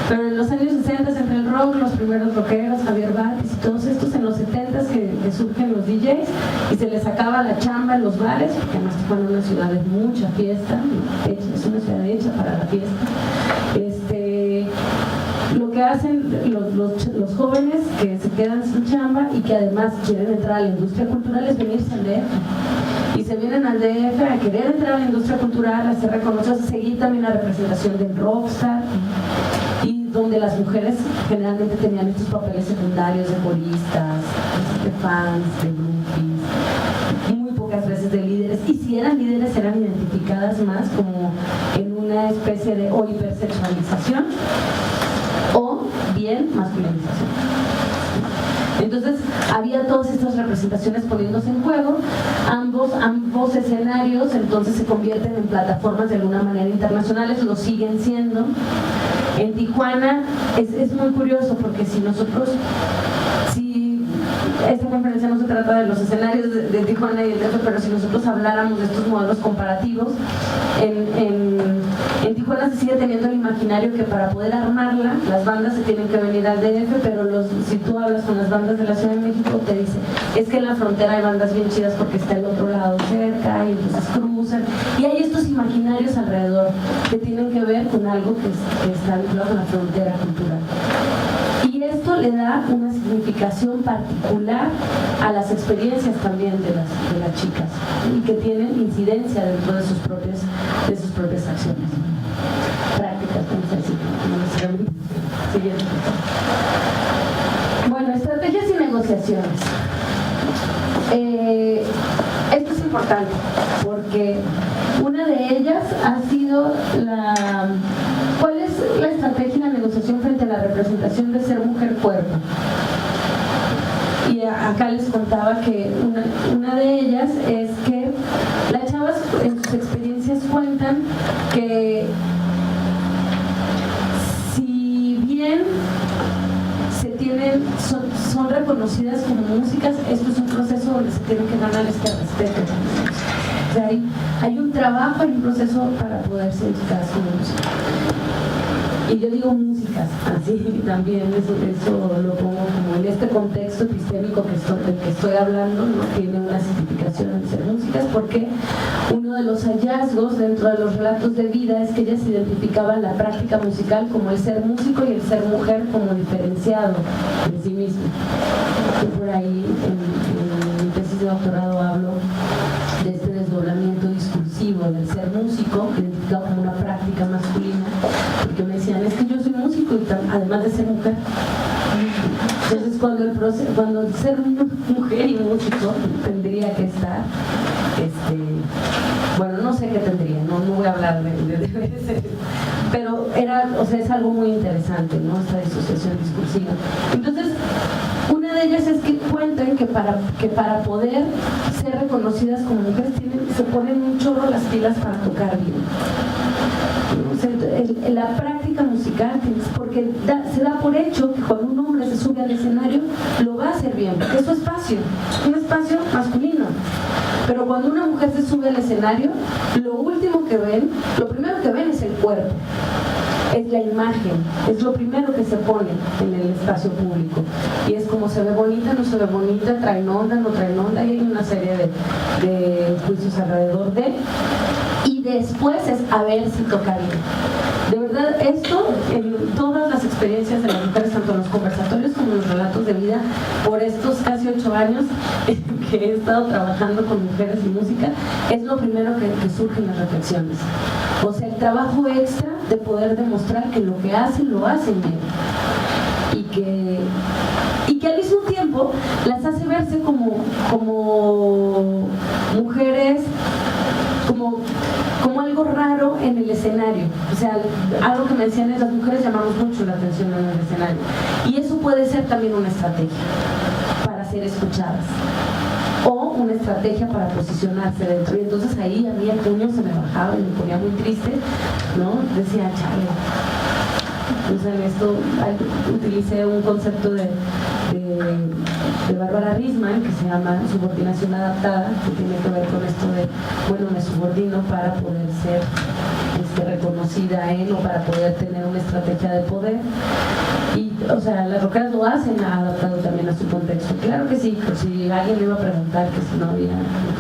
pero en los años 60 entre el rock, los primeros rockeros, Javier Batis y todos estos, en los 70 que surgen los DJs y se les acaba la chamba en los bares, porque además Tijuana es una ciudad de mucha fiesta, es una ciudad hecha para la fiesta. Lo que hacen los jóvenes que se quedan sin chamba y que además quieren entrar a la industria cultural es venirse al DF. Y se vienen al DF a querer entrar a la industria cultural, a ser reconocidos, a seguir también la representación del rockstar. Y donde las mujeres generalmente tenían estos papeles secundarios de coristas, de fans, de groupies, muy pocas veces de líderes, y si eran líderes eran identificadas más como en una especie de o hipersexualización o bien masculinización. Entonces había todas estas representaciones poniéndose en juego, ambos escenarios entonces se convierten en plataformas de alguna manera internacionales, lo siguen siendo. En Tijuana es muy curioso porque si esta conferencia no se trata de los escenarios de Tijuana y el DF, pero si nosotros habláramos de estos modelos comparativos, en Tijuana se sigue teniendo el imaginario que para poder armarla, las bandas se tienen que venir al DF, pero si tú hablas con las bandas de la Ciudad de México, te dicen, es que en la frontera hay bandas bien chidas porque está el otro lado cerca, y entonces cruzan, y hay estos imaginarios alrededor que tienen que ver con algo que está vinculado con la frontera cultural. Y esto le da una significación particular a las experiencias también de las chicas y que tienen incidencia dentro de sus propias acciones. Prácticas, vamos a decir. Siguiente. Bueno, estrategias y negociaciones. Esto es importante porque una de ellas ha sido ¿cuál es la estrategia y la negociación frente a la representación de ser mujer cuerpo? Y acá les contaba que una de ellas es que las chavas en sus experiencias cuentan que si bien son reconocidas como músicas, esto es un proceso donde se tienen que ganar este respeto. O sea, hay un trabajo, hay un proceso para poder ser identificadas como músicas. Y yo digo músicas, así también eso lo pongo como en este contexto epistémico del que estoy hablando, ¿no? Tiene una significación en ser músicas, porque uno de los hallazgos dentro de los relatos de vida es que ellas identificaban la práctica musical como el ser músico y el ser mujer como diferenciado de sí mismo. Y por ahí en mi tesis de doctorado hablo de este desdoblamiento discursivo del ser músico, identificado como una práctica masculina, porque me decían, es que yo soy músico y además de ser mujer. Entonces cuando el ser mujer y músico tendría que estar, bueno, no sé qué tendría, no voy a hablar de ese, pero es algo muy interesante, ¿no? Esta disociación discursiva. Entonces, una de ellas es que cuentan que para poder ser reconocidas como mujeres se ponen un chorro las pilas para tocar bien. O sea, la práctica musical, porque se da por hecho que cuando un hombre se sube al escenario lo va a hacer bien, porque es su espacio, un espacio masculino. Pero cuando una mujer se sube al escenario, lo primero que ven es el cuerpo. Es la imagen, es lo primero que se pone en el espacio público. Y es como se ve bonita, no se ve bonita, traen onda, no traen onda, y hay una serie de juicios alrededor de. Y después es a ver si toca bien. De verdad, esto en todas las experiencias de las mujeres, tanto en los conversatorios como en los relatos de vida, por estos casi 8 años que he estado trabajando con mujeres y música, es lo primero que surge en las reflexiones. O sea, el trabajo extra de poder demostrar que lo que hacen, lo hacen bien. Y que al mismo tiempo las hace verse como mujeres, como algo raro en el escenario. O sea, algo que me decían es, las mujeres llamamos mucho la atención en el escenario. Y eso puede ser también una estrategia para ser escuchadas. O una estrategia para posicionarse dentro. Y entonces ahí a mí el puño se me bajaba y me ponía muy triste, ¿no? Decía, chale. Entonces en esto utilicé un concepto de Bárbara Risman que se llama subordinación adaptada, que tiene que ver con esto de, bueno, me subordino para poder ser reconocida o para poder tener una estrategia de poder. Y, o sea, las rockeras lo hacen adaptado también a su contexto. Claro que sí, por si alguien le iba a preguntar que si no había,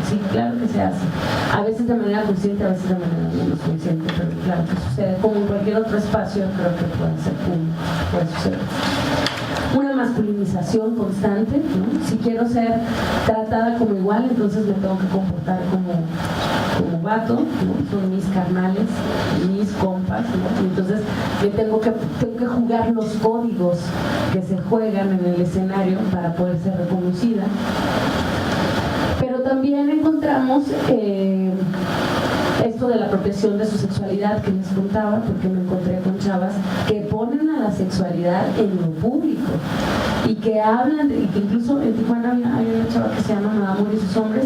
sí, claro que se hace. A veces de manera consciente, a veces de manera menos consciente, pero claro que sucede. Como en cualquier otro espacio, creo que puede suceder. Una masculinización constante, ¿no? Si quiero ser tratada como igual, entonces me tengo que comportar como vato, ¿no? Son mis carnales, mis compas, ¿no? Entonces tengo que jugar los códigos que se juegan en el escenario para poder ser reconocida. Pero también encontramos esto de la apropiación de su sexualidad que les contaba, porque me encontré con chavas que ponen a la sexualidad en lo público y que hablan, y que incluso en Tijuana hay una chava que se llama Me va a morir sus hombres,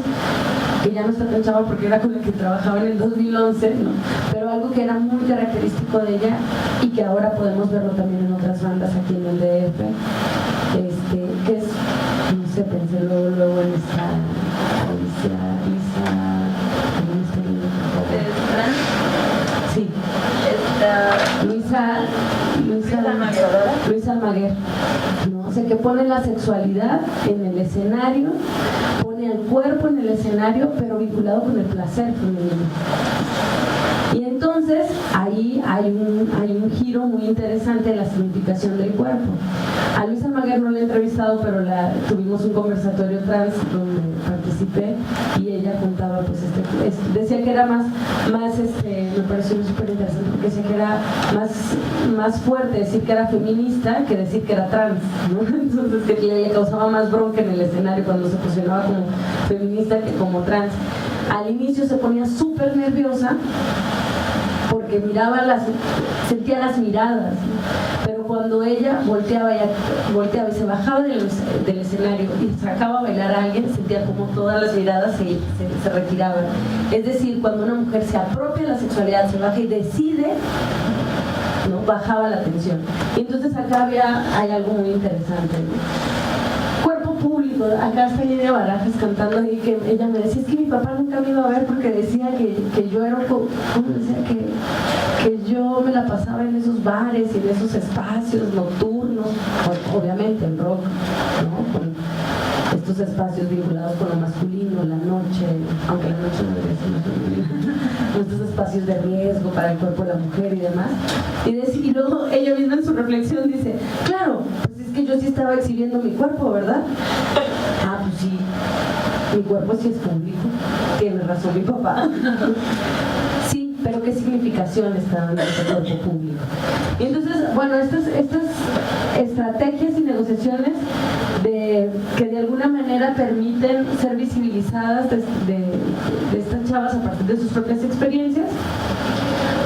que ya no está tan chava porque era con la que trabajaba en el 2011, ¿no? Pero algo que era muy característico de ella y que ahora podemos verlo también en otras bandas aquí en el DF, que es, no sé, pensé luego en esta sí, Luisa Almaguer, ¿no? O sea, que pone la sexualidad en el escenario, pone el cuerpo en el escenario, pero vinculado con el placer femenino. Y entonces ahí hay un giro muy interesante en la significación del cuerpo. A Luisa Almaguer no la he entrevistado, pero tuvimos un conversatorio trans donde participé y ella contaba, pues decía que era más me pareció súper interesante porque decía que era más fuerte decir que era feminista que decir que era trans, ¿no? Entonces que le causaba más bronca en el escenario cuando se posicionaba como feminista que como trans. Al inicio se ponía súper nerviosa porque sentía las miradas, pero cuando ella volteaba y se bajaba del escenario y sacaba a bailar a alguien, sentía como todas las miradas se retiraban. Es decir, cuando una mujer se apropia la sexualidad, se baja y decide, ¿no? Bajaba la tensión. Y entonces acá hay algo muy interesante, ¿no? Público, acá está Lidia Barajas cantando y que ella me decía, es que mi papá nunca me iba a ver porque decía que yo era ¿cómo decía? Que yo me la pasaba en esos bares y en esos espacios nocturnos, obviamente el rock, ¿no? Con estos espacios vinculados con lo masculino, la noche, aunque la noche no debería ser masculina, estos espacios de riesgo para el cuerpo de la mujer y demás. Y luego ella misma en su reflexión dice, claro, pues es que yo sí estaba exhibiendo mi cuerpo, ¿verdad? Ah, pues sí, mi cuerpo sí es público, tiene razón mi papá. Sí, pero ¿qué significación está dando ese cuerpo público? Y entonces, bueno, estas estrategias y negociaciones que de alguna manera permiten ser visibilizadas de estas chavas a partir de sus propias experiencias,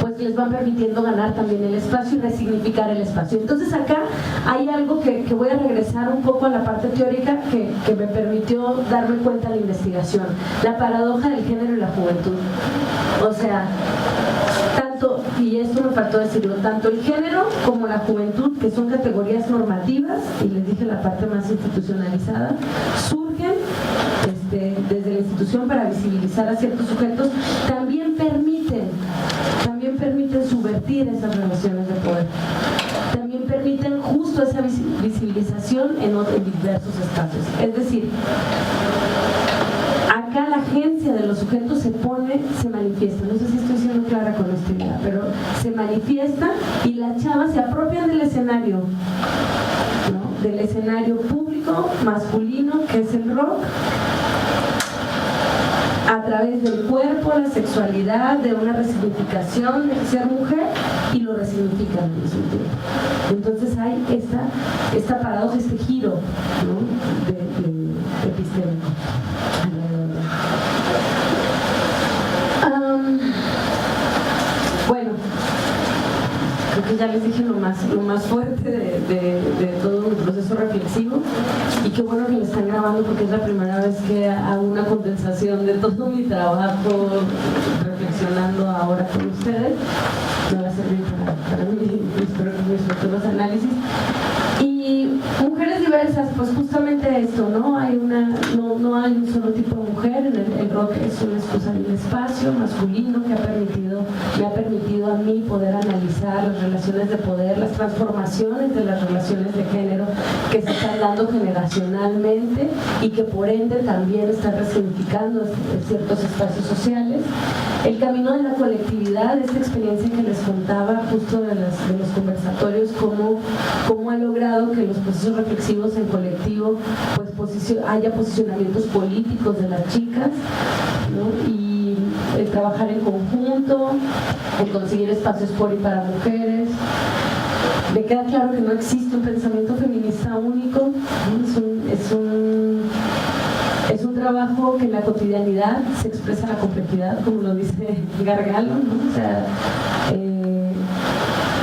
pues les van permitiendo ganar también el espacio y resignificar el espacio. Entonces acá hay algo que voy a regresar un poco a la parte teórica que me permitió darme cuenta de la investigación, la paradoja del género y la juventud. O sea, y esto me faltó decirlo, tanto el género como la juventud, que son categorías normativas, y les dije la parte más institucionalizada, surgen desde la institución para visibilizar a ciertos sujetos, también permiten subvertir esas relaciones de poder, también permiten justo esa visibilización en diversos espacios. Es decir, acá la agencia de los sujetos se manifiesta, no sé si estoy siendo clara con esta idea, pero se manifiesta y las chavas se apropian del escenario, ¿no? Del escenario público, masculino, que es el rock, a través del cuerpo, la sexualidad, de una resignificación de ser mujer, y lo resignifican al mismo tiempo. Entonces hay esta paradoja, este giro, ¿no? de epistémico. Bueno, creo que ya les dije lo más fuerte de todo mi proceso reflexivo, y qué bueno que me están grabando porque es la primera vez que hago una condensación de todo mi trabajo reflexionando ahora con ustedes. Me va a servir para mis futuros análisis. Y mujeres diversas, pues justamente esto, ¿no? No hay un solo tipo de mujer. El rock es una excusa de un espacio masculino que me ha permitido a mí poder analizar las relaciones de poder, las transformaciones de las relaciones de género que se están dando generacionalmente y que por ende también están resignificando ciertos espacios sociales. El camino de la colectividad, esta experiencia que les contaba justo de los conversatorios, cómo ha logrado que los procesos reflexivos en colectivo pues haya posicionamientos políticos de las chicas, ¿no? Y el trabajar en conjunto, el conseguir espacios por y para mujeres. Me queda claro que no existe un pensamiento feminista único, ¿no? Es un trabajo que en la cotidianidad se expresa en la complejidad, como lo dice Gargalo, ¿no? O sea,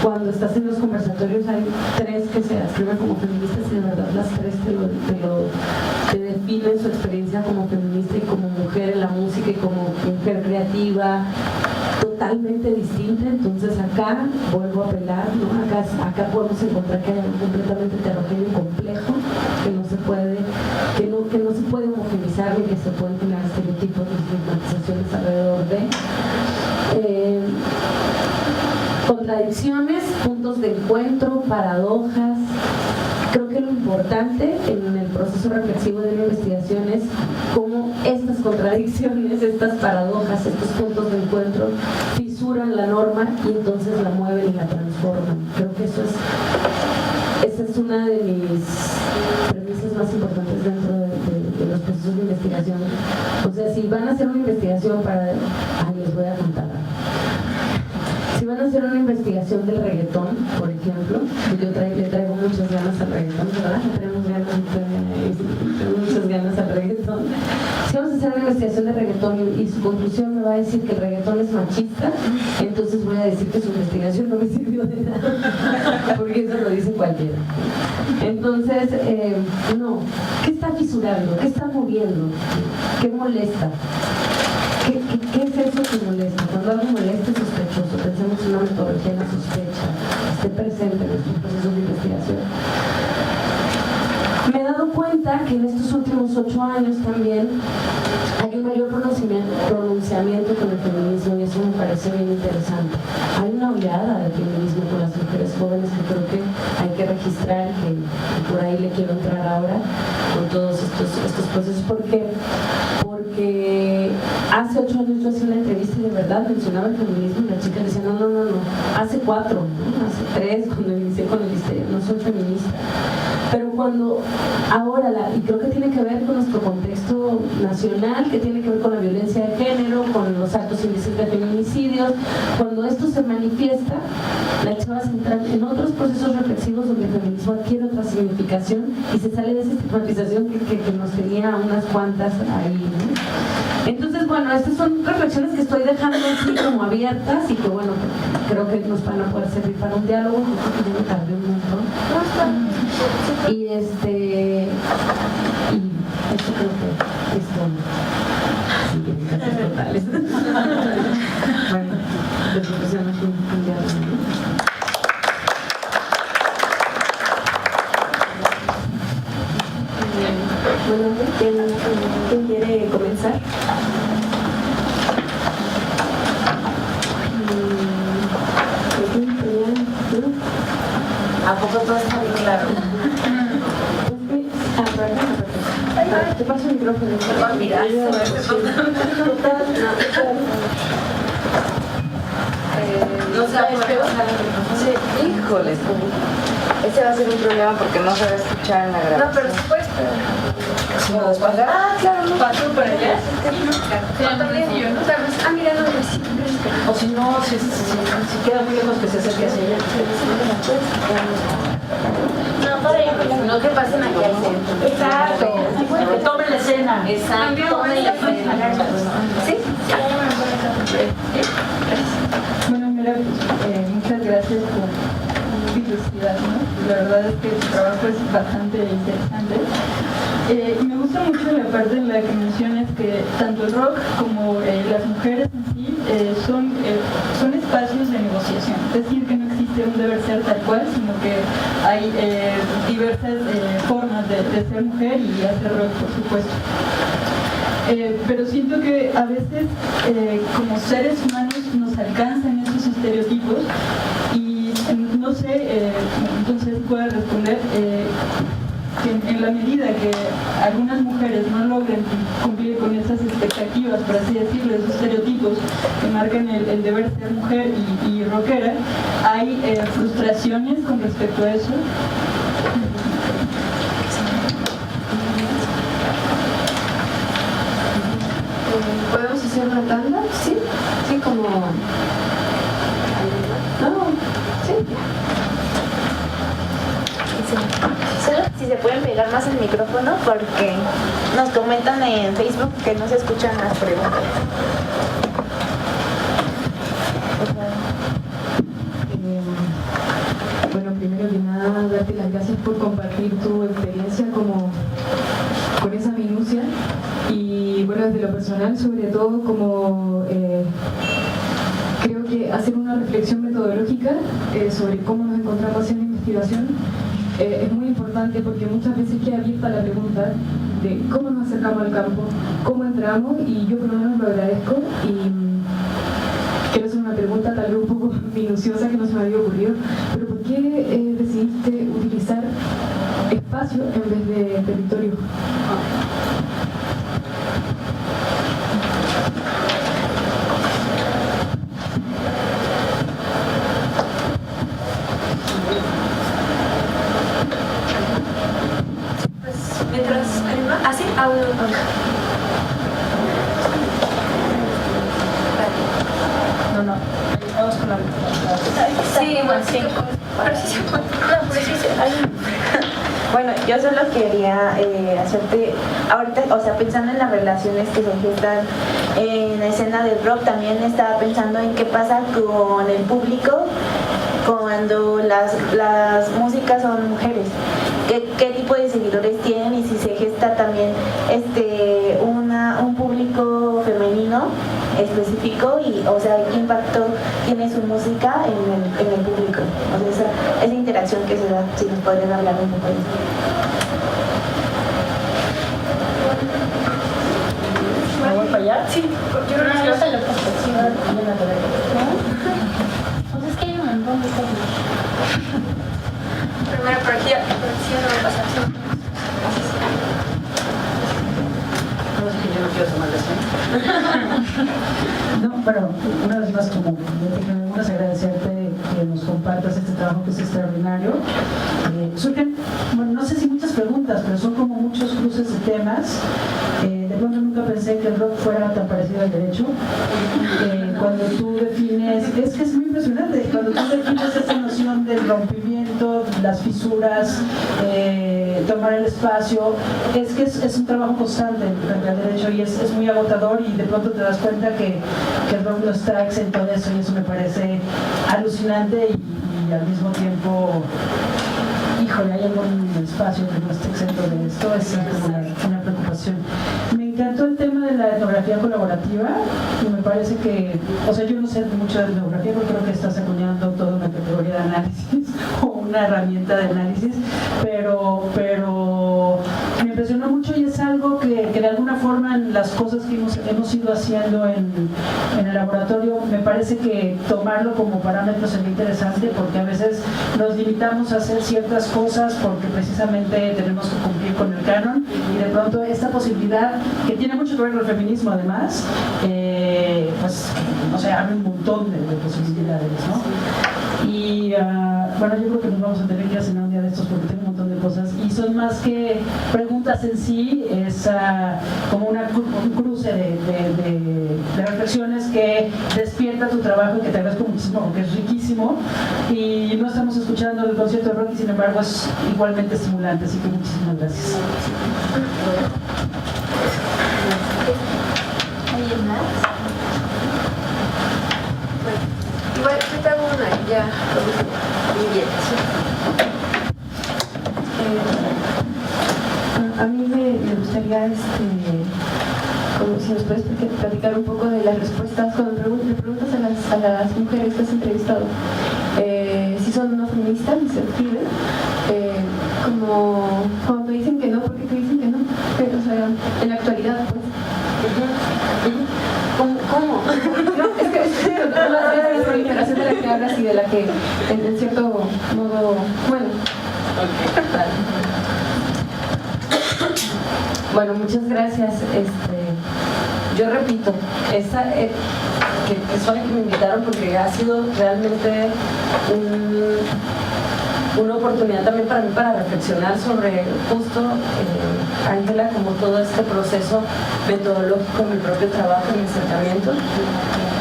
cuando estás en los conversatorios hay tres que se escriben como feministas y de verdad las tres te definen su experiencia como feminista y como mujer en la música y como mujer creativa, totalmente distinta. Entonces acá vuelvo a apelar, ¿no? Acá podemos encontrar que hay algo completamente heterogéneo y complejo, que no se puede homogeneizar ni que se pueden generar estereotipos ni estigmatizaciones alrededor de contradicciones, puntos de encuentro, paradojas. Creo que lo importante en el proceso reflexivo de la investigación es cómo estas contradicciones, estas paradojas, estos puntos de encuentro fisuran la norma y entonces la mueven y la transforman. Creo que esa es una de mis premisas más importantes dentro de los procesos de investigación. O sea, si van a hacer una investigación les voy a contar. Si van a hacer una investigación del reggaetón, por ejemplo, yo le traigo muchas ganas al reggaetón, ¿verdad? Tenemos muchas ganas al reggaetón. Si vamos a hacer una investigación de reggaetón y su conclusión me va a decir que el reggaetón es machista, entonces voy a decir que su investigación no me sirvió de nada, porque eso lo dice cualquiera. Entonces, no. ¿Qué está fisurando? ¿Qué está moviendo? ¿Qué molesta? ¿Qué es eso que molesta? Cuando algo molesta es sospechoso. Pensemos en una metodología de la sospecha, esté presente en nuestros procesos de investigación. Me he dado cuenta que en estos últimos 8 años también hay un mayor pronunciamiento con el feminismo y eso me parece bien interesante. Hay una oleada de feminismo con las mujeres jóvenes que creo que hay que registrar, que por ahí le quiero entrar ahora con todos estos procesos, porque hace 8 años yo hacía una entrevista y de verdad mencionaba el feminismo y la chica decía, no, hace 4, ¿no? Hace 3, cuando inicié con el Histeria, no soy feminista. Pero cuando ahora, y creo que tiene que ver con nuestro contexto nacional, que tiene que ver con la violencia de género, con los altos índices de feminicidios, cuando esto se manifiesta, la chava se entra en otros procesos reflexivos donde el feminismo adquiere otra significación y se sale de esa estigmatización que nos tenía unas cuantas ahí, ¿no? Entonces, bueno, estas son reflexiones que estoy dejando así como abiertas y que, bueno, creo que nos van a poder servir para un diálogo, porque ya me tardé un montón. Y esto creo que es bueno. Sí, casi totales. Bueno, reflexionamos un diálogo, ¿no? Bueno, ¿quién quiere comenzar? ¿A poco todo está bien claro? Te paso el micrófono. No sabes qué va a pasar. Sí, híjoles. Ese va a ser un problema porque no se va a escuchar en la grabación. No, pero después. Si no, después. Ah, claro, no. ¿Pasó por allá? Mira, no, sí. O si no, si queda muy lejos que se acerque hacia allá. No, para allá, no que pasen aquí al centro. Exacto. Que tomen la escena. Exacto. Tomen la escena. ¿Sí? Bueno, mira, muchas gracias por tu curiosidad, ¿no? La verdad es que tu trabajo es bastante interesante. Me gusta mucho la parte en la que mencionas que tanto el rock como las mujeres en sí son espacios de negociación. Es decir, que no existe un deber ser tal cual, sino que hay diversas formas de ser mujer y hacer rock, por supuesto. Pero siento que a veces como seres humanos nos alcanzan esos estereotipos y no sé, entonces puedo responder que en la medida que algunas mujeres no logren cumplir con esas expectativas, por así decirlo, esos estereotipos que marcan el deber ser mujer y rockera, hay frustraciones con respecto a eso. Podemos hacer una tanda, ¿sí? Sí, como... No, sí. Solo si se pueden pegar más el micrófono porque nos comentan en Facebook que no se escuchan las preguntas. Bueno, primero que nada, darte las gracias por compartir tu experiencia con esa minucia y bueno, desde lo personal sobre todo como creo que hacer una reflexión metodológica sobre cómo nos encontramos haciendo investigación es muy importante porque muchas veces queda abierta la pregunta de cómo nos acercamos al campo, cómo entramos y yo por lo menos lo agradezco y quiero hacer una pregunta tal vez un poco minuciosa que no se me había ocurrido, pero ¿por qué decidiste utilizar espacio en vez de territorio? Mientras anima, así, No, vamos con la sí, bueno, sí. Pero sí se puede. No, pero sí se Bueno, yo solo quería hacerte, ahorita, o sea, pensando en las relaciones que se gestan en la escena del rock, también estaba pensando en qué pasa con el público cuando las músicas son mujeres. ¿Qué tipo de seguidores tienen y si se gesta también un público femenino específico y, o sea, qué impacto tiene su música en el público? O sea, esa interacción que se da, si nos podrían hablar un poco de eso. ¿Me voy para allá? Sí, yo creo que sí. Pues es que hay un montón de cosas. Primero por aquí no va a pasar. Yo no quiero tomar la No, pero una vez más, como me agradecerte que nos compartas este trabajo que es extraordinario. Surgen, bueno, no sé si muchas preguntas, pero son como muchos cruces de temas. De pronto nunca pensé que el rock fuera tan parecido al derecho. Cuando tú defines, es que es muy impresionante, cuando tú defines esta noción del rompimiento, las fisuras, tomar el espacio, es que es un trabajo constante en el derecho y es muy agotador y de pronto te das cuenta que el rock no está exento de eso y eso me parece alucinante y al mismo tiempo, híjole, hay algún espacio que no esté exento de esto, es como una preocupación. Me encantó el tema de la etnografía colaborativa y me parece que, o sea, yo no sé mucho de etnografía, pero creo que estás acuñando toda una categoría de análisis o una herramienta de análisis, pero me impresionó mucho y es algo que de alguna forma en las cosas que hemos ido haciendo en el laboratorio, me parece que tomarlo como parámetro sería interesante porque a veces nos limitamos a hacer ciertas cosas porque precisamente tenemos que cumplir con el canon y de pronto esta posibilidad que tiene mucho que ver con el feminismo además, pues no sé, abre un montón de posibilidades, ¿no? Y bueno, yo creo que nos vamos a tener que ir a cenar un día de estos porque tengo un montón de cosas y son más que preguntas en sí, es como un cruce de reflexiones que despierta tu trabajo y que te agradezco muchísimo porque es riquísimo y no estamos escuchando el concierto de rock y sin embargo es igualmente estimulante, así que muchísimas gracias. ¿Alguien más? Igual yo te hago una ya. Muy bien. A mí me gustaría como si nos puedes platicar un poco de las respuestas cuando le preguntas a las mujeres que has entrevistado si son no feministas y se escriben como cuando te dicen que no, ¿por qué te dicen que no? Pero, o sea, en la actualidad pues ¿Cómo? No, es que es la generación de la que hablas y de la que en cierto modo, bueno. Bueno, muchas gracias. Yo repito, que suena que me invitaron porque ha sido realmente una oportunidad también para mí para reflexionar sobre justo, Ángela, como todo este proceso metodológico en mi propio trabajo, en mi acercamiento,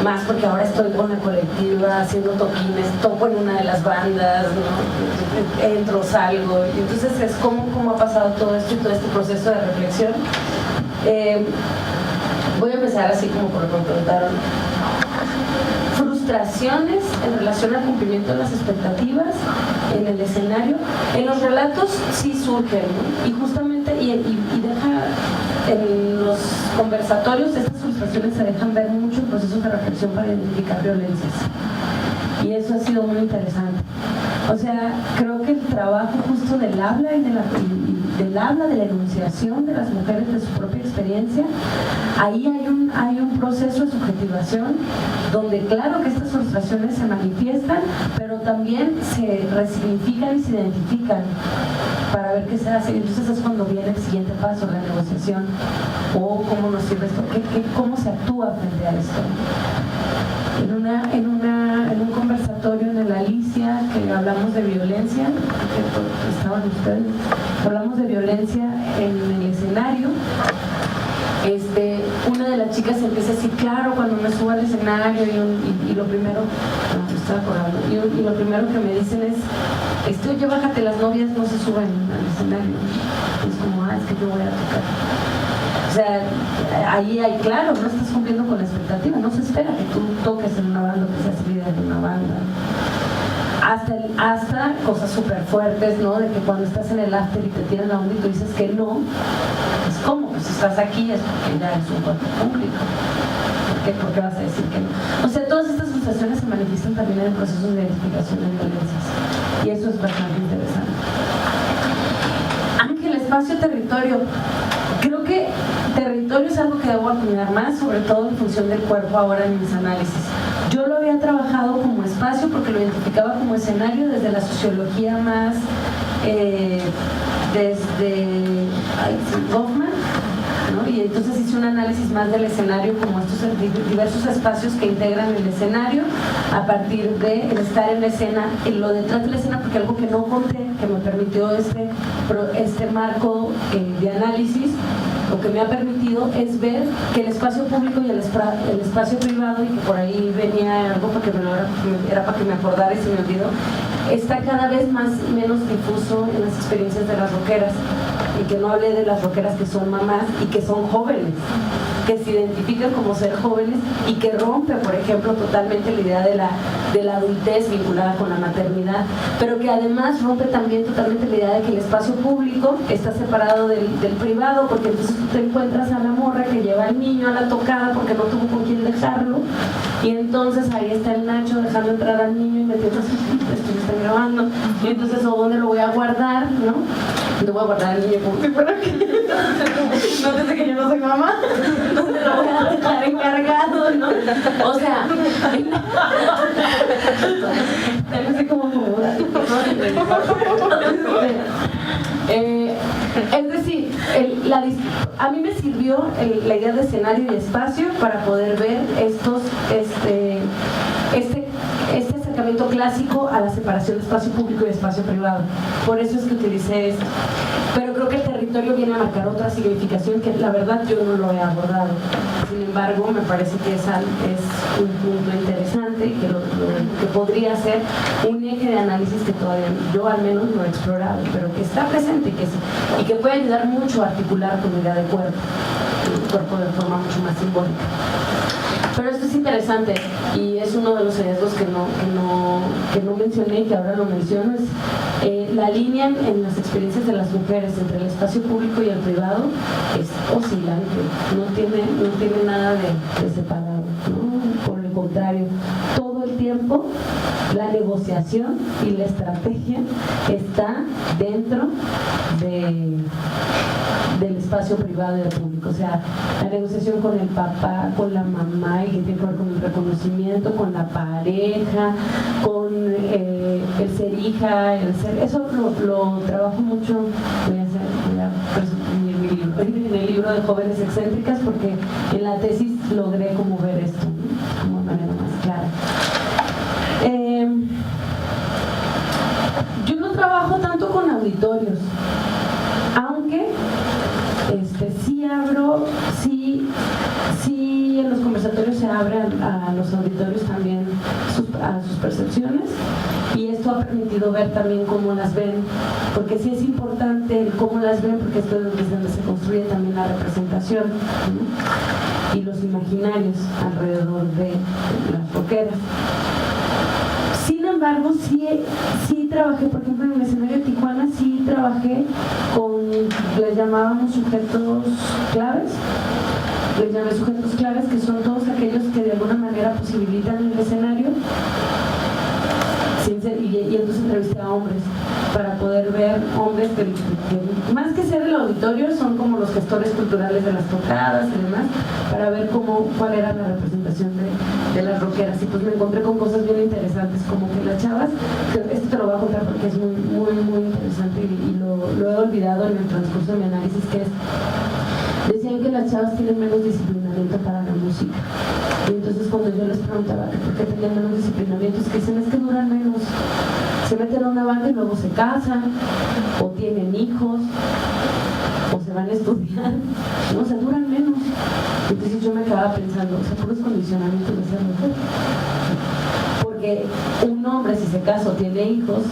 más porque ahora estoy con la colectiva haciendo toquines, toco en una de las bandas, ¿no? Entro, salgo, y entonces es cómo ha pasado todo esto y todo este proceso de reflexión. Voy a empezar así como por lo que me preguntaron. Frustraciones en relación al cumplimiento de las expectativas en el escenario. En los relatos sí surgen, ¿no? Y justamente, y deja en los conversatorios, estas frustraciones se dejan ver mucho en procesos de reflexión para identificar violencias. Y eso ha sido muy interesante. O sea, creo que el trabajo justo del habla y del habla, de la enunciación de las mujeres de su propia experiencia, ahí hay un proceso de subjetivación donde claro que estas frustraciones se manifiestan, pero también se resignifican y se identifican para ver qué se hace. Y entonces es cuando viene el siguiente paso, la negociación, o cómo nos sirve esto, cómo se actúa frente a esto. En un conversatorio en el Alicia, que hablamos de violencia, que estaban ustedes, hablamos de violencia en el escenario. Una de las chicas empieza a decir, claro, cuando me subo al escenario y lo primero, y lo primero que me dicen es, oye, bájate, las novias no se suben al escenario. Es como, es que yo voy a tocar. O sea, ahí hay, claro, no estás cumpliendo con la expectativa, no se espera que tú toques en una banda, que seas líder de una banda. Hasta cosas súper fuertes, ¿no? De que cuando estás en el after y te tiran la onda y tú dices que no, es como, si estás aquí es porque ya es un cuerpo público. ¿Por qué vas a decir que no? O sea, todas estas frustraciones se manifiestan también en procesos de identificación de violencias. Y eso es bastante interesante. Ángel, espacio, territorio. Creo que territorio es algo que debo acuñar más, sobre todo en función del cuerpo ahora en mis análisis. Yo lo había trabajado como espacio porque lo identificaba como escenario desde la sociología más, desde Goffman, ¿no? Y entonces hice un análisis más del escenario como estos diversos espacios que integran el escenario a partir de estar en la escena, en lo detrás de la escena, porque algo que no conté, que me permitió este marco de análisis, lo que me ha permitido es ver que el espacio público y el espacio privado, y que por ahí venía algo era para que me acordara y se me olvidó, está cada vez menos difuso en las experiencias de las rockeras. Y que no hablé de las rockeras que son mamás y que son jóvenes, que se identifican como ser jóvenes y que rompe, por ejemplo, totalmente la idea de la adultez vinculada con la maternidad, pero que además rompe también totalmente la idea de que el espacio público está separado del privado, porque entonces tú te encuentras a la morra que lleva al niño a la tocada porque no tuvo con quién dejarlo, y entonces ahí está el Nacho dejando entrar al niño y metiéndose, esto me están grabando, y entonces, ¿o dónde lo voy a guardar? ¿No? ¿Dónde voy a guardar al niño? Como si fuera que no desde que yo no soy mamá, ¿dónde lo voy a dejar encargado? ¿No? O sea, no sé cómo acomodar. Es decir, a mí me sirvió la idea de escenario y espacio para poder ver este acercamiento clásico a la separación de espacio público y espacio privado. Por eso es que utilicé esto. Pero creo que el territorio viene a marcar otra significación que la verdad yo no lo he abordado. Sin embargo, me parece que es un punto interesante y que podría ser un eje de análisis que todavía yo al menos no he explorado, pero que está presente y que puede ayudar mucho a articular con la idea de cuerpo, el cuerpo de forma mucho más simbólica. Pero esto es interesante y es uno de los hallazgos que no mencioné y que ahora lo menciono, es la línea en las experiencias de las mujeres entre el espacio público y el privado es oscilante, no tiene nada de separado, ¿no? Por el contrario, todo el tiempo la negociación y la estrategia está dentro del espacio privado y del público. O sea, la negociación con el papá, con la mamá, y que tiene que ver con el reconocimiento, con la pareja, con el ser hija, eso lo trabajo mucho. Voy a presumir mi libro, en el libro de Jóvenes Excéntricas, porque en la tesis logré como ver esto, ¿no? Como de manera más clara. Yo no trabajo auditorios, aunque sí abro, sí en los conversatorios se abren a los auditorios también a sus percepciones, y esto ha permitido ver también cómo las ven, porque sí es importante el cómo las ven, porque esto es donde se construye también la representación, ¿no? Y los imaginarios alrededor de las rockeras. Sin embargo, sí trabajé, por ejemplo, en el escenario de Tijuana, sí trabajé con, les llamábamos sujetos claves. Les llamé sujetos claves, que son todos aquellos que de alguna manera posibilitan el escenario, y entonces entrevisté a hombres para poder ver hombres que más que ser el auditorio son como los gestores culturales de las tocadas y demás, para ver cuál era la representación de las rockeras. Y pues me encontré con cosas bien interesantes, como que las chavas, esto te lo voy a contar porque es muy, muy, muy interesante, y lo he olvidado en el transcurso de mi análisis, que es, decían que las chavas tienen menos disciplinamiento para la música. Y entonces cuando yo les preguntaba que por qué tenían menos disciplinamiento, es que dicen, es que duran menos. Se meten a una banda y luego se casan, o tienen hijos, o se van a estudiar, ¿no? O sea, duran menos. Entonces yo me quedaba pensando, o sea, puros condicionamientos de ser mujer. Porque un hombre, si se casa o tiene hijos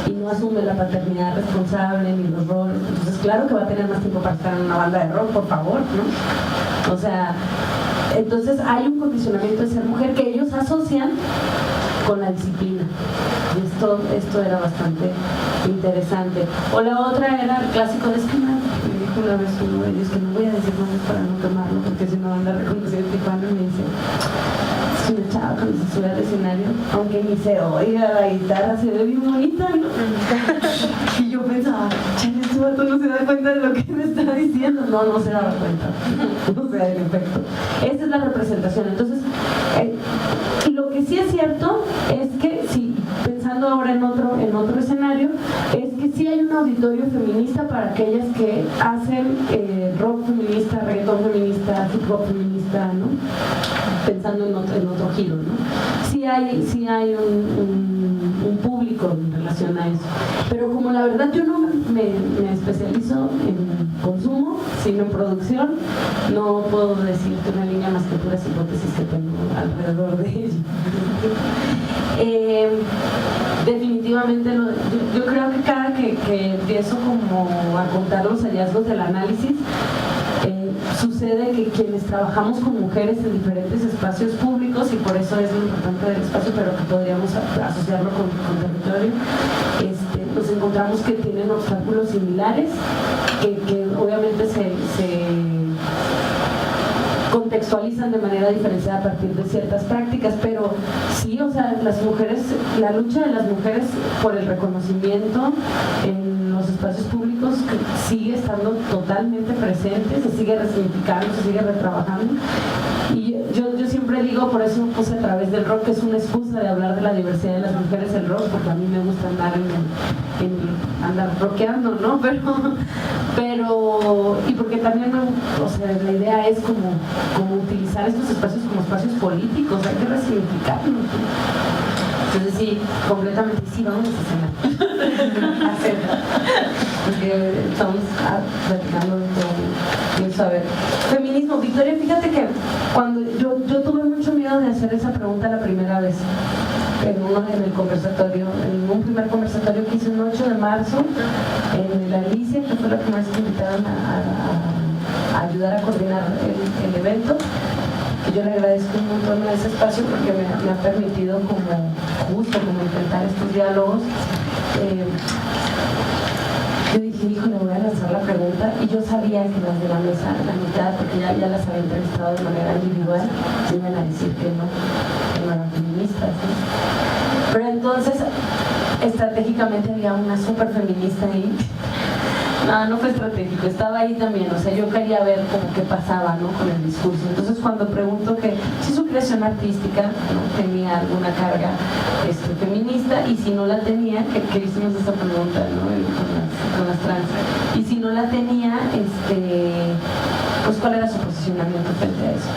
y no asume la paternidad responsable ni los roles, entonces claro que va a tener más tiempo para estar en una banda de rock, por favor, ¿no? O sea, entonces hay un condicionamiento de ser mujer que ellos asocian con la disciplina. Y esto era bastante interesante. O la otra era el clásico de esquema. Me dijo una vez uno de ellos, que no voy a decir nombres para no quemarlo, porque si no van a reconocer el Tijuana, y me dice, es una chava cuando se sube al escenario, aunque ni se oiga la guitarra, se ve bien bonita, ¿no? Y yo pensaba, chale, este vato no se da cuenta de lo que me está diciendo. No se daba cuenta. O sea, en efecto. Esa es la representación. Entonces, lo que sí es cierto es que, sí, pensando ahora en otro escenario, es que sí hay un auditorio feminista para aquellas que hacen rock feminista, reggaetón feminista, hip hop feminista, ¿no? Pensando en otro giro, ¿no? Sí hay un público en relación a eso, pero como la verdad yo no me especializo en consumo, sino en producción, no puedo decirte una línea más que puras hipótesis que tengo alrededor de ello. Definitivamente yo creo que cada que empiezo como a contar los hallazgos del análisis, sucede que quienes trabajamos con mujeres en diferentes espacios públicos, y por eso es lo importante del espacio, pero que podríamos asociarlo con territorio, nos encontramos que tienen obstáculos similares, que obviamente se contextualizan de manera diferenciada a partir de ciertas prácticas, pero sí, o sea, la lucha de las mujeres por el reconocimiento en los espacios públicos sigue estando totalmente presente, se sigue resignificando, se sigue retrabajando. Y yo siempre digo, por eso puse a través del rock, que es una excusa de hablar de la diversidad de las mujeres el rock, porque a mí me gusta andar rockeando, ¿no? Pero y porque también, o sea, la idea es como utilizar estos espacios como espacios políticos, hay que resignificarlos. Entonces sí, completamente sí, vamos a hacerlo. Porque estamos platicando de todo. Saber. Feminismo, Victoria, fíjate que cuando yo tuve mucho miedo de hacer esa pregunta la primera vez, en el conversatorio, en un primer conversatorio que hice un 8 de marzo en la Alicia, que fue la primera vez que me invitaron a ayudar a coordinar el evento. Que yo le agradezco un montón a ese espacio porque me ha permitido como intentar estos diálogos. Yo dije, híjole, voy a lanzar la pregunta, y yo sabía que las de la mesa, la mitad, porque ya las había entrevistado de manera individual, me iban a decir que no eran feministas, ¿no? Pero entonces, estratégicamente había una súper feminista ahí. No fue estratégico, estaba ahí también, o sea, yo quería ver como qué pasaba, ¿no?, con el discurso. Entonces cuando pregunto que si su creación artística, ¿no?, tenía alguna carga feminista, y si no la tenía, que hicimos esa pregunta, ¿no?, con las trans, y si no la tenía, pues cuál era su posicionamiento frente a eso.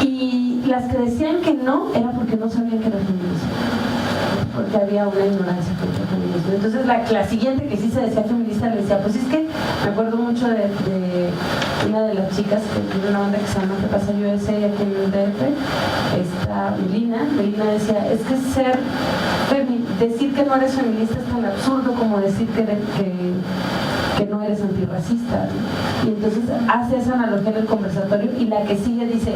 Y las que decían que no, era porque no sabían que era feminismo. porque había una ignorancia contra el feminismo. Entonces la siguiente que sí se decía feminista le decía, pues es que me acuerdo mucho de una de las chicas que tiene una banda que se llama ¿Qué pasa USA aquí en el DF? Esta Melina decía, es que decir que no eres feminista es tan absurdo como decir que no eres antirracista, ¿no? Y entonces hace esa analogía en el conversatorio y la que sigue dice,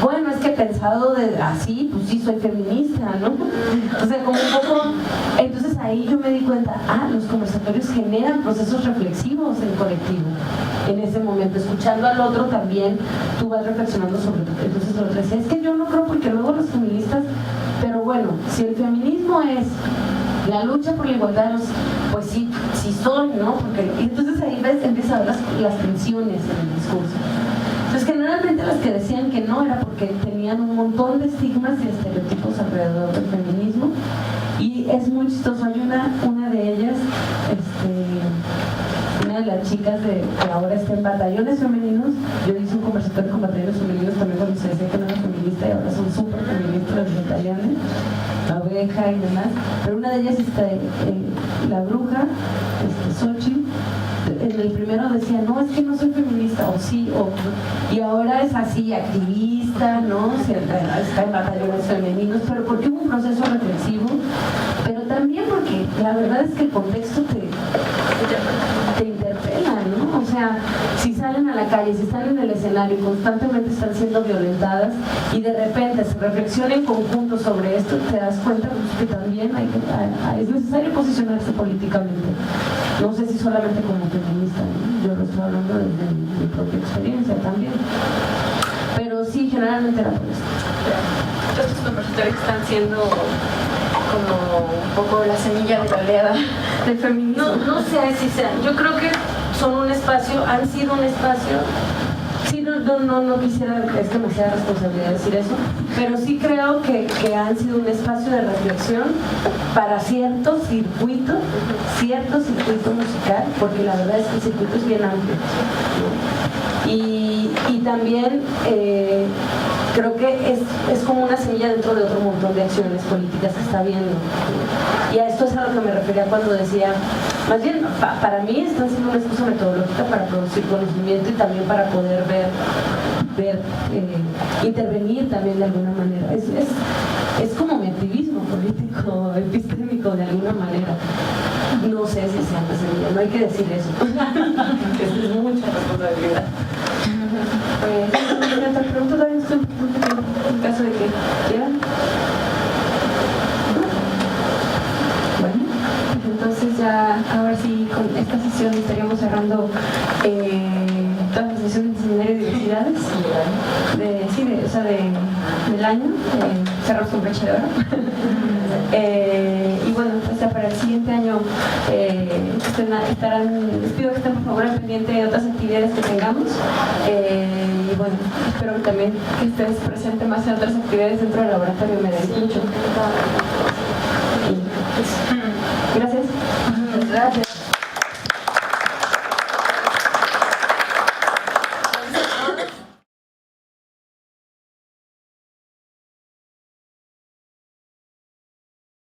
bueno, es que pensado así, pues sí soy feminista, ¿no? O sea, como un poco, entonces ahí yo me di cuenta, los conversatorios generan procesos reflexivos en colectivo. En ese momento, escuchando al otro también, tú vas reflexionando sobre tu. Entonces el otro decía, es que yo no creo porque luego los feministas, pero bueno, si el feminismo es la lucha por la igualdad de los, pues sí son, ¿no? Y entonces ahí empieza a ver las tensiones en el discurso. Entonces generalmente las que decían que no era porque tenían un montón de estigmas y estereotipos alrededor del feminismo, y es muy chistoso. Hay una de ellas, una de las chicas que ahora está en batallones femeninos. Yo hice un conversatorio con batallones femeninos también cuando se decía que no era feminista y ahora son súper feministas los batallones, la oveja y demás. Pero una de ellas la bruja, Xochitl, en el primero decía, no, es que no soy feminista, o sí, y ahora es así, activista, ¿no? Está en batallones femeninos, pero porque hubo un proceso reflexivo, pero también porque la verdad es que el contexto te interpela, ¿no? O sea, si salen a la calle, si están en el escenario y constantemente están siendo violentadas y de repente se reflexiona en conjunto sobre esto, te das cuenta que también es necesario posicionarse políticamente. No sé si solamente como feminista, ¿no? Yo lo estoy hablando desde mi propia experiencia también. Pero sí, generalmente era por eso. Estos conversatorios están siendo como un poco la semilla de la oleada del feminismo. No sé si sean. Yo creo que son un espacio, han sido un espacio. Sí, no quisiera, es que me sea responsabilidad decir eso, pero sí creo que han sido un espacio de reflexión para cierto circuito musical, porque la verdad es que el circuito es bien amplio, ¿no? Y también creo que es como una semilla dentro de otro montón de acciones políticas que está viendo, ¿no? Y a esto es a lo que me refería cuando decía, más bien para mí están siendo una excusa metodológica para producir conocimiento y también para poder intervenir también de alguna manera. Es como mi activismo político, epistémico de alguna manera. No sé si sea una semilla, no hay que decir eso. Es mucha responsabilidad. Pues, te pregunto también en caso de que quieran. Bueno, entonces ya ahora sí con esta sesión estaríamos cerrando todas las sesiones de seminario de diversidades del año, cerramos con broche de oro. Y bueno, pues ya para el siguiente año les pido que estén por favor al pendiente de otras actividades que tengamos, y bueno, espero que también que estés presente más en otras actividades dentro del laboratorio. Me da mucho.